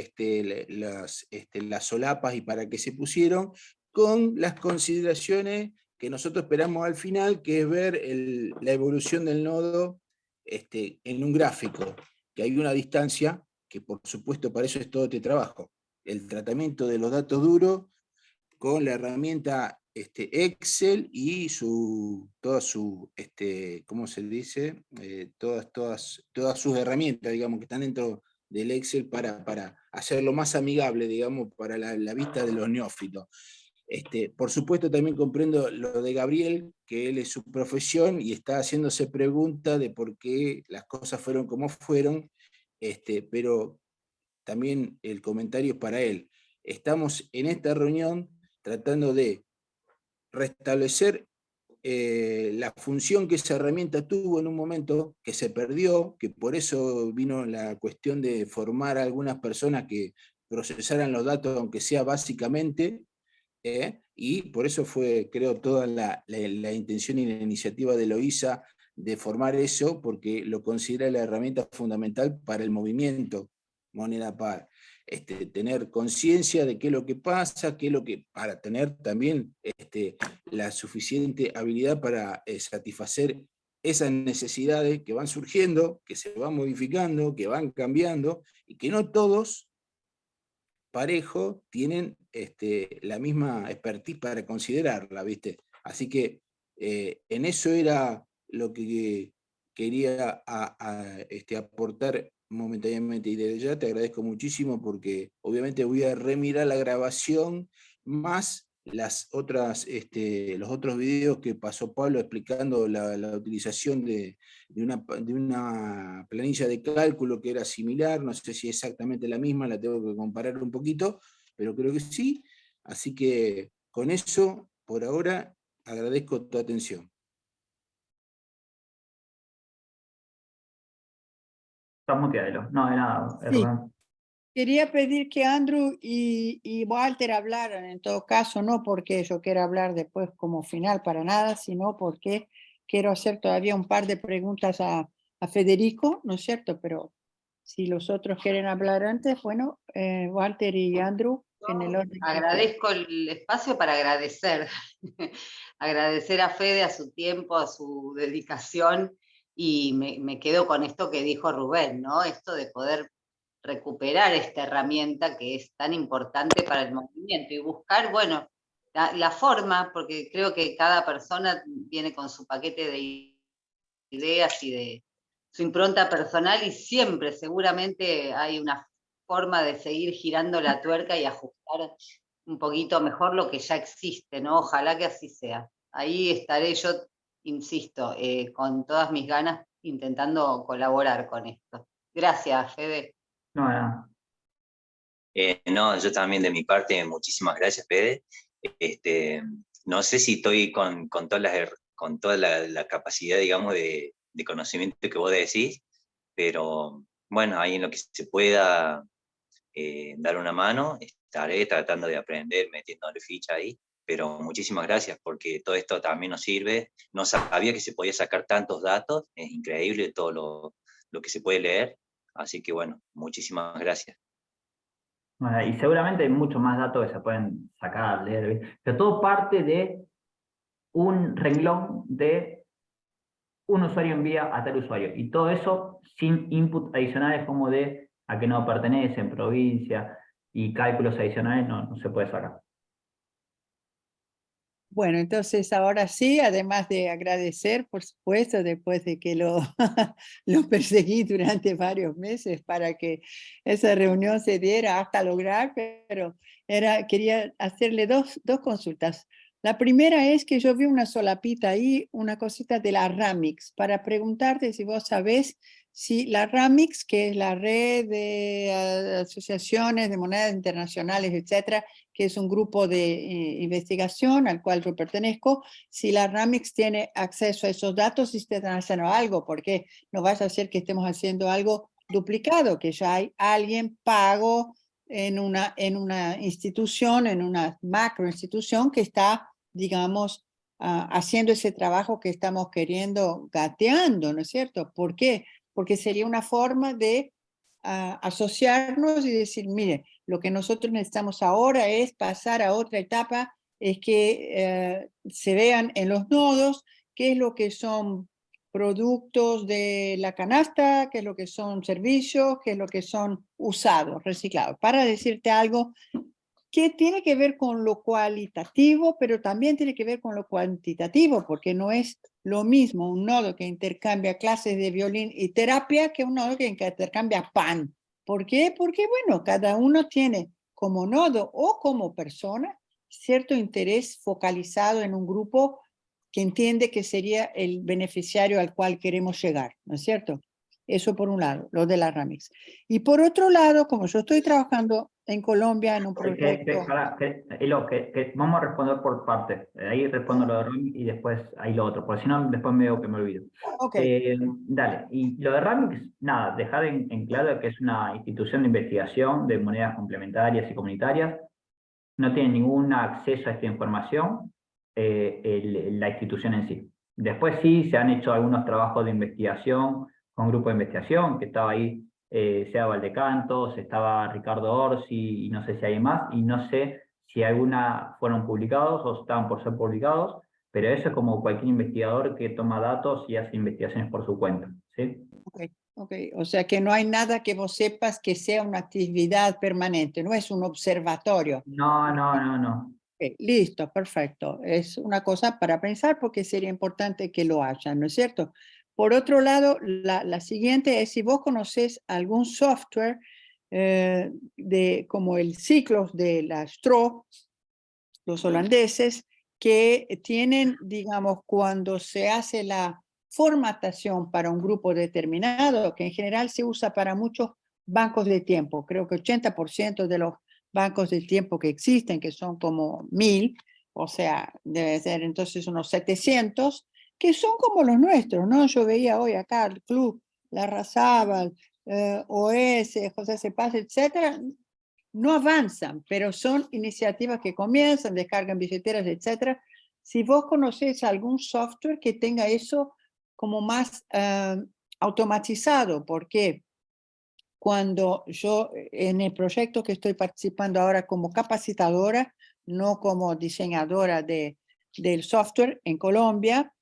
las solapas y para qué se pusieron, con las consideraciones que nosotros esperamos al final, que es ver la evolución del nodo en un gráfico, que hay una distancia, que por supuesto para eso es todo este trabajo, el tratamiento de los datos duros con la herramienta Excel y ¿cómo se dice? Todas sus herramientas, digamos, que están dentro del Excel para hacerlo más amigable, digamos, para la vista de los neófitos. Por supuesto también comprendo lo de Gabriel, que él es su profesión y está haciéndose preguntas de por qué las cosas fueron como fueron, pero también el comentario es para él. Estamos en esta reunión tratando de restablecer la función que esa herramienta tuvo en un momento, que se perdió, que por eso vino la cuestión de formar a algunas personas que procesaran los datos, aunque sea básicamente, y por eso fue, creo, toda la intención y la iniciativa de Loisa de formar eso, porque lo considera la herramienta fundamental para el movimiento moneda par. Tener conciencia de qué es lo que pasa, para tener también la suficiente habilidad para satisfacer esas necesidades que van surgiendo, que se van modificando, que van cambiando, y que no todos parejo tienen la misma expertise para considerarla, ¿viste? Así que en eso era lo que quería aportar momentáneamente, y desde ya te agradezco muchísimo, porque obviamente voy a remirar la grabación más los otros videos que pasó Pablo explicando la utilización de una planilla de cálculo que era similar, no sé si es exactamente la misma, la tengo que comparar un poquito, pero creo que sí. Así que con eso, por ahora, agradezco tu atención. Estás muteado. No, de nada, Sí. Rubén. Quería pedir que Andrew y Walter hablaran, en todo caso, no porque yo quiera hablar después como final para nada, sino porque quiero hacer todavía un par de preguntas a Federico, ¿no es cierto? Pero si los otros quieren hablar antes, bueno, Walter y Andrew, en el orden. Agradezco el espacio para agradecer. Agradecer a Fede, a su tiempo, a su dedicación, y me quedo con esto que dijo Rubén, ¿no? Esto de poder recuperar esta herramienta que es tan importante para el movimiento y buscar, bueno, la forma, porque creo que cada persona viene con su paquete de ideas y de su impronta personal y siempre seguramente hay una forma de seguir girando la tuerca y ajustar un poquito mejor lo que ya existe, ¿no? Ojalá que así sea. Ahí estaré yo, insisto, con todas mis ganas intentando colaborar con esto. Gracias, Fede. No, no. No, yo también de mi parte, muchísimas gracias, Fede. No sé si estoy con toda la capacidad, digamos, de conocimiento que vos decís, pero bueno, ahí en lo que se pueda dar una mano, estaré tratando de aprender, metiéndole ficha ahí, pero muchísimas gracias porque todo esto también nos sirve. No sabía que se podía sacar tantos datos, es increíble todo lo que se puede leer, así que bueno, muchísimas gracias. Bueno, y seguramente hay muchos más datos que se pueden sacar, leer, pero todo parte de un renglón de un usuario envía a tal usuario, y todo eso sin input adicionales como de a qué no pertenece, en provincia, y cálculos adicionales no se puede sacar. Bueno, entonces ahora sí, además de agradecer, por supuesto, después de que lo, lo perseguí durante varios meses para que esa reunión se diera hasta lograr, pero quería hacerle dos consultas. La primera es que yo vi una solapita ahí, una cosita de la RAMIX, para preguntarte si vos sabés si la RAMIX, que es la red de asociaciones de monedas internacionales, etcétera, que es un grupo de investigación al cual yo pertenezco, si la RAMIX tiene acceso a esos datos, si están haciendo algo, porque no vas a hacer que estemos haciendo algo duplicado, que ya hay alguien pago en una institución, en una macro institución que está, digamos, haciendo ese trabajo que estamos queriendo, gateando, ¿no es cierto? ¿Por qué? Porque sería una forma de asociarnos y decir, mire, lo que nosotros necesitamos ahora es pasar a otra etapa, es que se vean en los nodos qué es lo que son productos de la canasta, qué es lo que son servicios, qué es lo que son usados, reciclados. Para decirte algo que tiene que ver con lo cualitativo, pero también tiene que ver con lo cuantitativo, porque no es lo mismo un nodo que intercambia clases de violín y terapia que un nodo que intercambia pan. ¿Por qué? Porque, bueno, cada uno tiene como nodo o como persona cierto interés focalizado en un grupo que entiende que sería el beneficiario al cual queremos llegar, ¿no es cierto? Eso por un lado, lo de la RAMIX. Y por otro lado, como yo estoy trabajando en Colombia en un proyecto... Vamos a responder por partes. Ahí respondo lo de RAMIX y después ahí lo otro, porque si no, después me olvido. Okay. Dale, y lo de RAMIX, nada, dejar en claro que es una institución de investigación de monedas complementarias y comunitarias. No tiene ningún acceso a esta información la institución en sí. Después sí, se han hecho algunos trabajos de investigación con grupo de investigación, que estaba ahí Sea Valdecantos, estaba Ricardo Orsi, y no sé si hay más, y no sé si alguna fueron publicados o estaban por ser publicados, pero eso es como cualquier investigador que toma datos y hace investigaciones por su cuenta, ¿sí? Okay. O sea que no hay nada que vos sepas que sea una actividad permanente, no es un observatorio. No. Okay, listo, perfecto. Es una cosa para pensar porque sería importante que lo haya, ¿no es cierto? Por otro lado, la siguiente es si vos conocés algún software como el Ciclos de la Stroh, los holandeses, que tienen, digamos, cuando se hace la formatación para un grupo determinado, que en general se usa para muchos bancos de tiempo. Creo que 80% de los bancos de tiempo que existen, que son como 1000, o sea, debe ser entonces unos 700, que son como los nuestros, ¿no? Yo veía hoy acá el club, la Larrazábal, OS, José Cepaz, etcétera, no avanzan, pero son iniciativas que comienzan, descargan billeteras, etcétera. Si vos conocés algún software que tenga eso como más automatizado, porque cuando yo en el proyecto que estoy participando ahora como capacitadora, no como diseñadora del software en Colombia,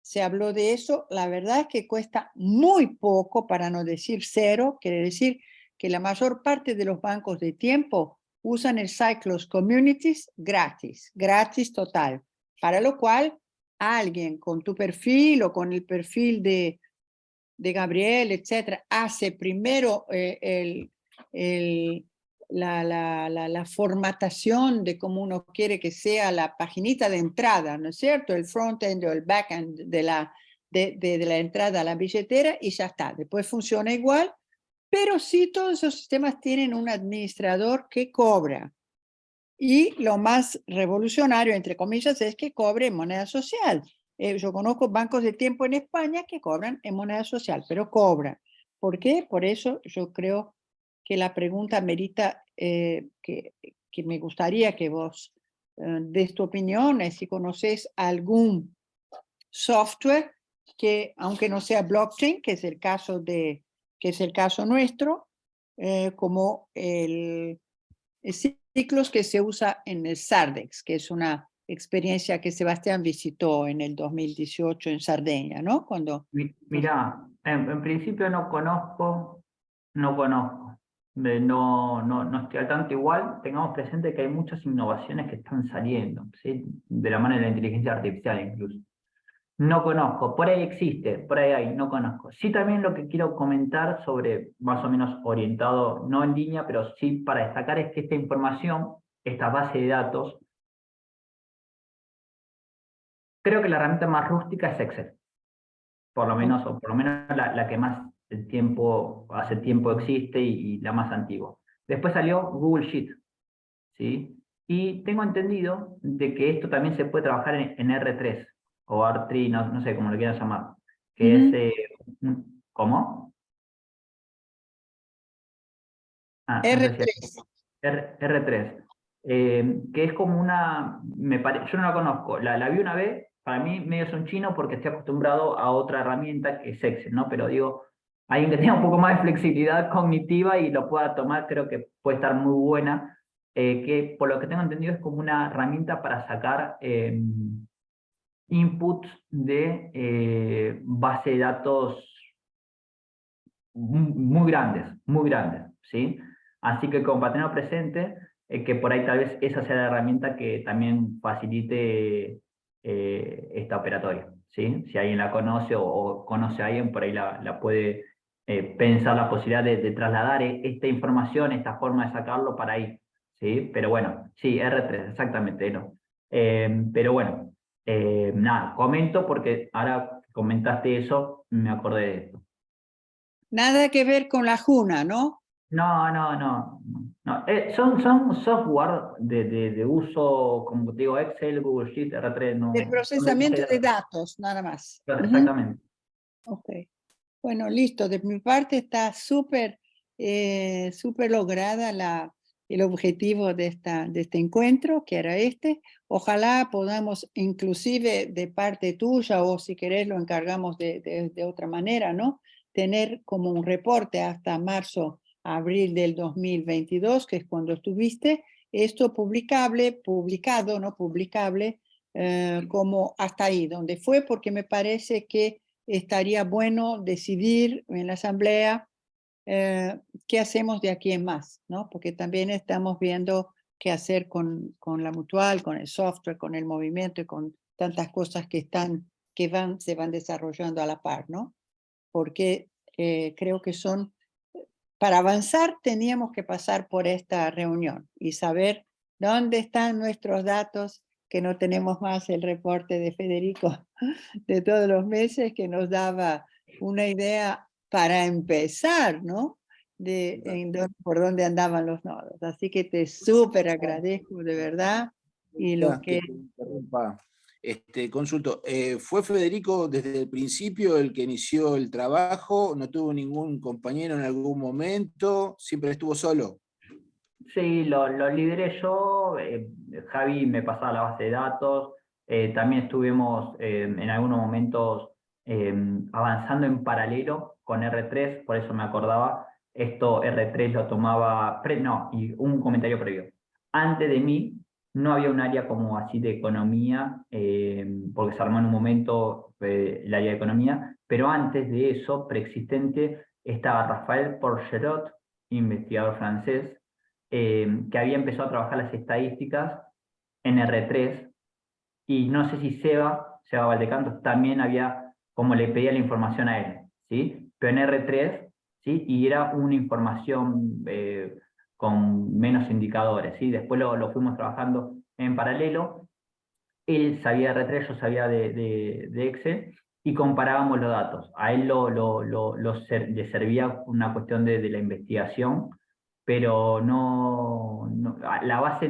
se habló de eso. La verdad es que cuesta muy poco, para no decir cero, quiere decir que la mayor parte de los bancos de tiempo usan el Cyclos Communities gratis total, para lo cual alguien con tu perfil o con el perfil de Gabriel, etcétera, hace primero la formatación de cómo uno quiere que sea la paginita de entrada, ¿no es cierto? El front-end o el back-end de la entrada a la billetera y ya está. Después funciona igual, pero sí todos esos sistemas tienen un administrador que cobra. Y lo más revolucionario, entre comillas, es que cobre en moneda social. Yo conozco bancos de tiempo en España que cobran en moneda social, pero cobran. ¿Por qué? Por eso yo creo que la pregunta merita que me gustaría que vos des tu opinión, es si conoces algún software que, aunque no sea blockchain, que es el caso nuestro, como el Cyclos que se usa en el Sardex, que es una experiencia que Sebastián visitó en el 2018 en Sardeña, ¿no? Mirá, en principio no conozco, no estoy al tanto. Igual tengamos presente que hay muchas innovaciones que están saliendo, ¿sí? De la mano de la inteligencia artificial incluso. No conozco, por ahí existe, por ahí hay, no conozco. Sí, también lo que quiero comentar sobre, más o menos orientado, no en línea, pero sí para destacar, es que esta información, esta base de datos, creo que la herramienta más rústica es Excel, por lo menos, o por lo menos la que más hace tiempo existe y la más antigua. Después salió Google Sheet, ¿sí? Y tengo entendido de que esto también se puede trabajar en R3 o R3, no sé cómo lo quieran llamar, que es, ¿cómo? R3. R3, que es como una, yo no la conozco, la vi una vez, para mí medio es un chino porque estoy acostumbrado a otra herramienta que es Excel, ¿no? Pero digo, alguien que tenga un poco más de flexibilidad cognitiva y lo pueda tomar, creo que puede estar muy buena, que por lo que tengo entendido es como una herramienta para sacar inputs de base de datos muy grandes, ¿sí? Así que como para tenerlo presente, que por ahí tal vez esa sea la herramienta que también facilite esta operatoria, ¿sí? Si alguien la conoce o conoce a alguien, por ahí la puede pensar la posibilidad de trasladar esta información, esta forma de sacarlo para ahí, ¿sí? Pero bueno, sí, R3, exactamente, ¿no? Pero bueno, nada, comento porque ahora comentaste eso, me acordé de esto. Nada que ver con la Juna, ¿no? No. Son software de uso, como te digo, Excel, Google Sheet, R3, no. El procesamiento de datos, nada más. Exactamente. Ok. Bueno, listo. De mi parte está súper lograda el objetivo de este encuentro, que era este. Ojalá podamos, inclusive de parte tuya, o si querés lo encargamos de otra manera, ¿no? Tener como un reporte hasta marzo, abril del 2022, que es cuando estuviste, esto publicado, no publicable, como hasta ahí, donde fue, porque me parece que estaría bueno decidir en la asamblea qué hacemos de aquí en más, ¿no? Porque también estamos viendo qué hacer con la mutual, con el software, con el movimiento y con tantas cosas que se van desarrollando a la par, ¿no? Porque creo que para avanzar teníamos que pasar por esta reunión y saber dónde están nuestros datos, que no tenemos más el reporte de Federico de todos los meses que nos daba una idea para empezar, ¿no? Por dónde andaban los nodos. Así que te súper agradezco de verdad. Y lo que... Consulto, ¿fue Federico desde el principio el que inició el trabajo? ¿No tuvo ningún compañero en algún momento? ¿Siempre estuvo solo? Sí, lo lideré yo, Javi me pasaba la base de datos, también estuvimos en algunos momentos avanzando en paralelo con R3, por eso me acordaba, esto R3 lo tomaba, y un comentario previo. Antes de mí no había un área como así de economía, porque se armó en un momento el área de economía, pero antes de eso, preexistente, estaba Rafael Porcherot investigador francés, que había empezado a trabajar las estadísticas en R3, y no sé si Seba Valdecantos también había, como le pedía la información a él, ¿sí? Pero en R3, ¿sí? Y era una información con menos indicadores, ¿sí? Después lo fuimos trabajando en paralelo. Él sabía de R3, yo sabía de Excel, y comparábamos los datos. A él le servía una cuestión de la investigación, pero la base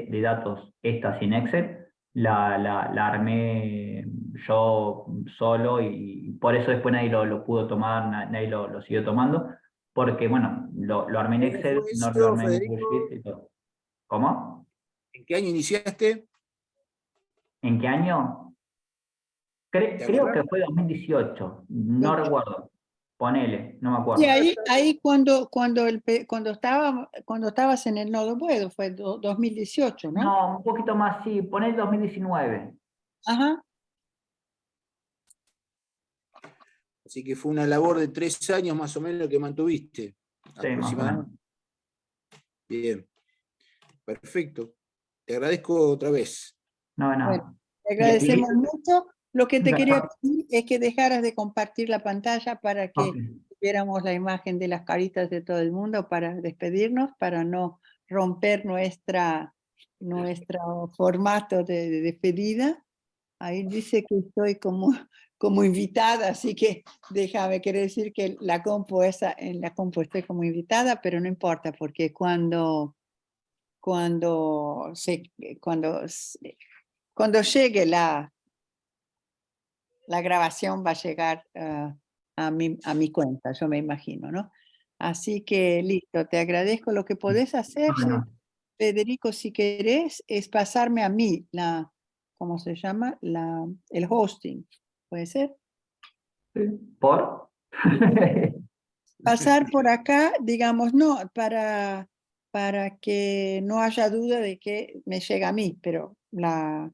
de datos esta sin Excel, la armé yo solo, y por eso después nadie lo pudo tomar, nadie lo siguió tomando, porque bueno, lo armé en ¿Cómo Excel, fue no lo eso, armé en Google Federico? Sheets y todo. ¿Cómo? ¿En qué año iniciaste? ¿En qué año? ¿Te Creo acordás? que fue 2018, no recuerdo. Ponele, no me Y acuerdo. ahí cuando estabas en el Nodo Buedo, fue 2018, ¿no? No, un poquito más, sí, ponele 2019. Ajá. Así que fue una labor de 3 años más o menos que mantuviste. Sí, más o Aproximadamente. menos. Bien. Perfecto. Te agradezco otra vez. No, no. Bueno, te Y aquí, agradecemos mucho. Lo que te quería Gastón, pedir es que dejaras de compartir la pantalla para que ok. viéramos la imagen de las caritas de todo el mundo para despedirnos, para no romper nuestro formato de despedida. Ahí dice que estoy como invitada, así que déjame, quiere decir que en la compu estoy como invitada, pero no importa, porque cuando llegue la grabación va a llegar a mi cuenta, yo me imagino, ¿no? Así que listo, te agradezco. Lo que podés hacer, Bueno, Federico, si querés, es pasarme a mí ¿cómo se llama? El hosting, ¿puede ser? ¿por? Pasar por acá, digamos, no, para que no haya duda de que me llega a mí, pero No,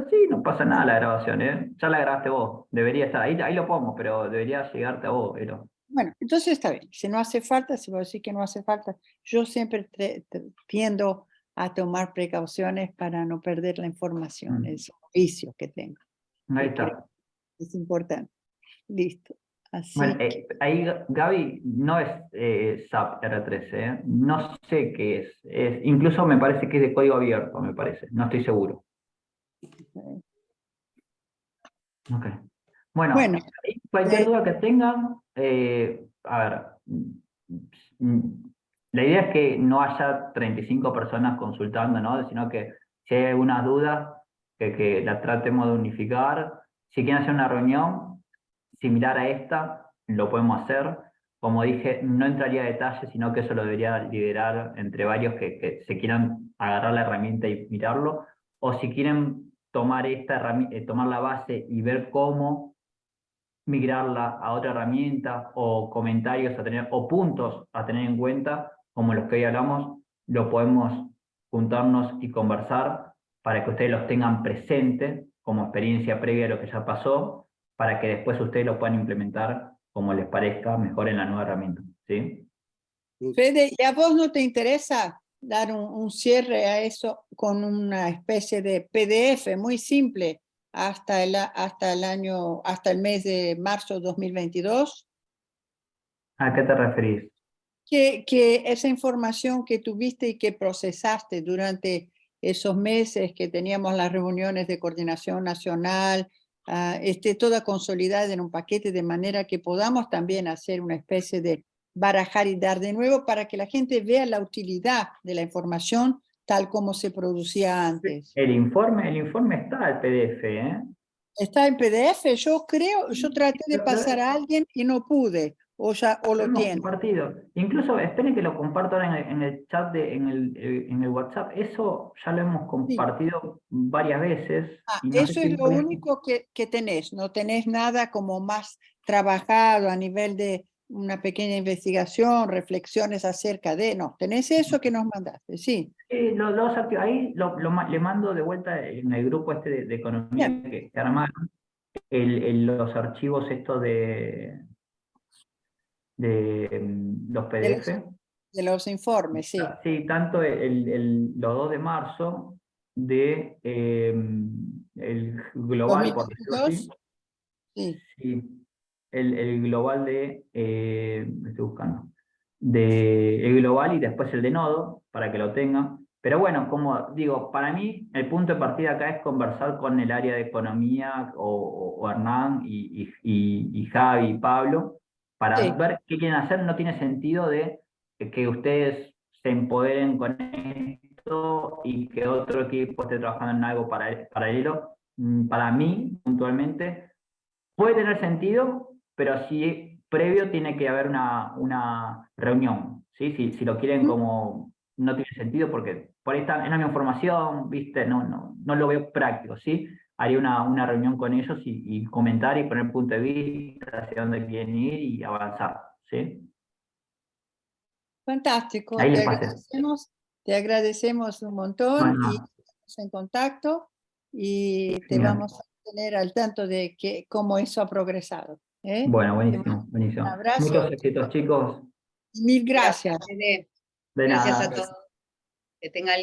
sí, no pasa nada la grabación, ¿eh? Ya la grabaste vos, debería estar, ahí lo pongo, pero debería llegarte a vos, pero... bueno, entonces está bien. Si no hace falta, si vos decís que no hace falta, yo siempre tiendo a tomar precauciones para no perder la información, es un vicio que tengo, Ahí que creo está. que es importante. Listo. Bueno, Así que, ahí Gaby no es SAP R3, ¿eh? No sé qué es. Incluso me parece que es de código abierto, me parece. No estoy seguro. Ok. Bueno, bueno, ahí cualquier duda que tengan, a ver, la idea es que no haya 35 personas consultando, ¿no? Sino que si hay algunas dudas, que la tratemos de unificar. Si quieren hacer una reunión similar a esta, lo podemos hacer. Como dije, no entraría a detalles, sino que eso lo debería liderar entre varios que se quieran agarrar la herramienta y mirarlo. O si quieren tomar tomar la base y ver cómo migrarla a otra herramienta, o comentarios a tener, o puntos a tener en cuenta, como los que hoy hablamos, lo podemos juntarnos y conversar para que ustedes los tengan presente como experiencia previa a lo que ya pasó, para que después ustedes lo puedan implementar como les parezca mejor en la nueva herramienta, ¿sí? Fede, ¿y a vos no te interesa dar un cierre a eso con una especie de PDF muy simple hasta el mes de marzo 2022? ¿A qué te referís? Que esa información que tuviste y que procesaste durante esos meses que teníamos las reuniones de coordinación nacional, esté toda consolidada en un paquete, de manera que podamos también hacer una especie de barajar y dar de nuevo para que la gente vea la utilidad de la información tal como se producía antes. El informe está el PDF, ¿eh? Está en PDF, yo traté de pasar a alguien y no pude, o Lo lo hemos tiene. compartido. Incluso, esperen que lo comparto ahora en el chat, en el WhatsApp. Eso ya lo hemos compartido varias veces. Y no sé Eso si es lo único que tenés, no tenés nada como más trabajado a nivel de una pequeña investigación, reflexiones acerca de, no, tenés eso que nos mandaste, sí. ahí le mando de vuelta en el grupo este de economía Bien. que armaron, los archivos estos los PDF. De los informes, sí. Sí, tanto los 2 de marzo de el global, por decirlo así. Sí. Sí, el global me estoy buscando, el global y después el de nodo, para que lo tengan. Pero bueno, como digo, para mí el punto de partida acá es conversar con el área de economía, o Hernán y Javi y Pablo, para Sí. ver qué quieren hacer. No tiene sentido de que ustedes se empoderen con esto y que otro equipo esté trabajando en algo paralelo. Para mí, puntualmente, puede tener sentido, pero sí previo tiene que haber una reunión, ¿sí? Si lo quieren como, no tiene sentido porque por ahí es la misma información, ¿viste? No lo veo práctico, ¿sí? Haría una reunión con ellos y comentar y poner punto de vista, hacia dónde quieren ir y avanzar, ¿sí? Fantástico. Ahí les pasé. Te agradecemos un montón Bueno. y estamos en contacto y te Genial. vamos a tener al tanto de cómo eso ha progresado. ¿eh? Bueno, buenísimo, buenísimo. Un abrazo. Muchos éxitos, chicos. Mil gracias. Fede. De Gracias nada. a todos. Que tengan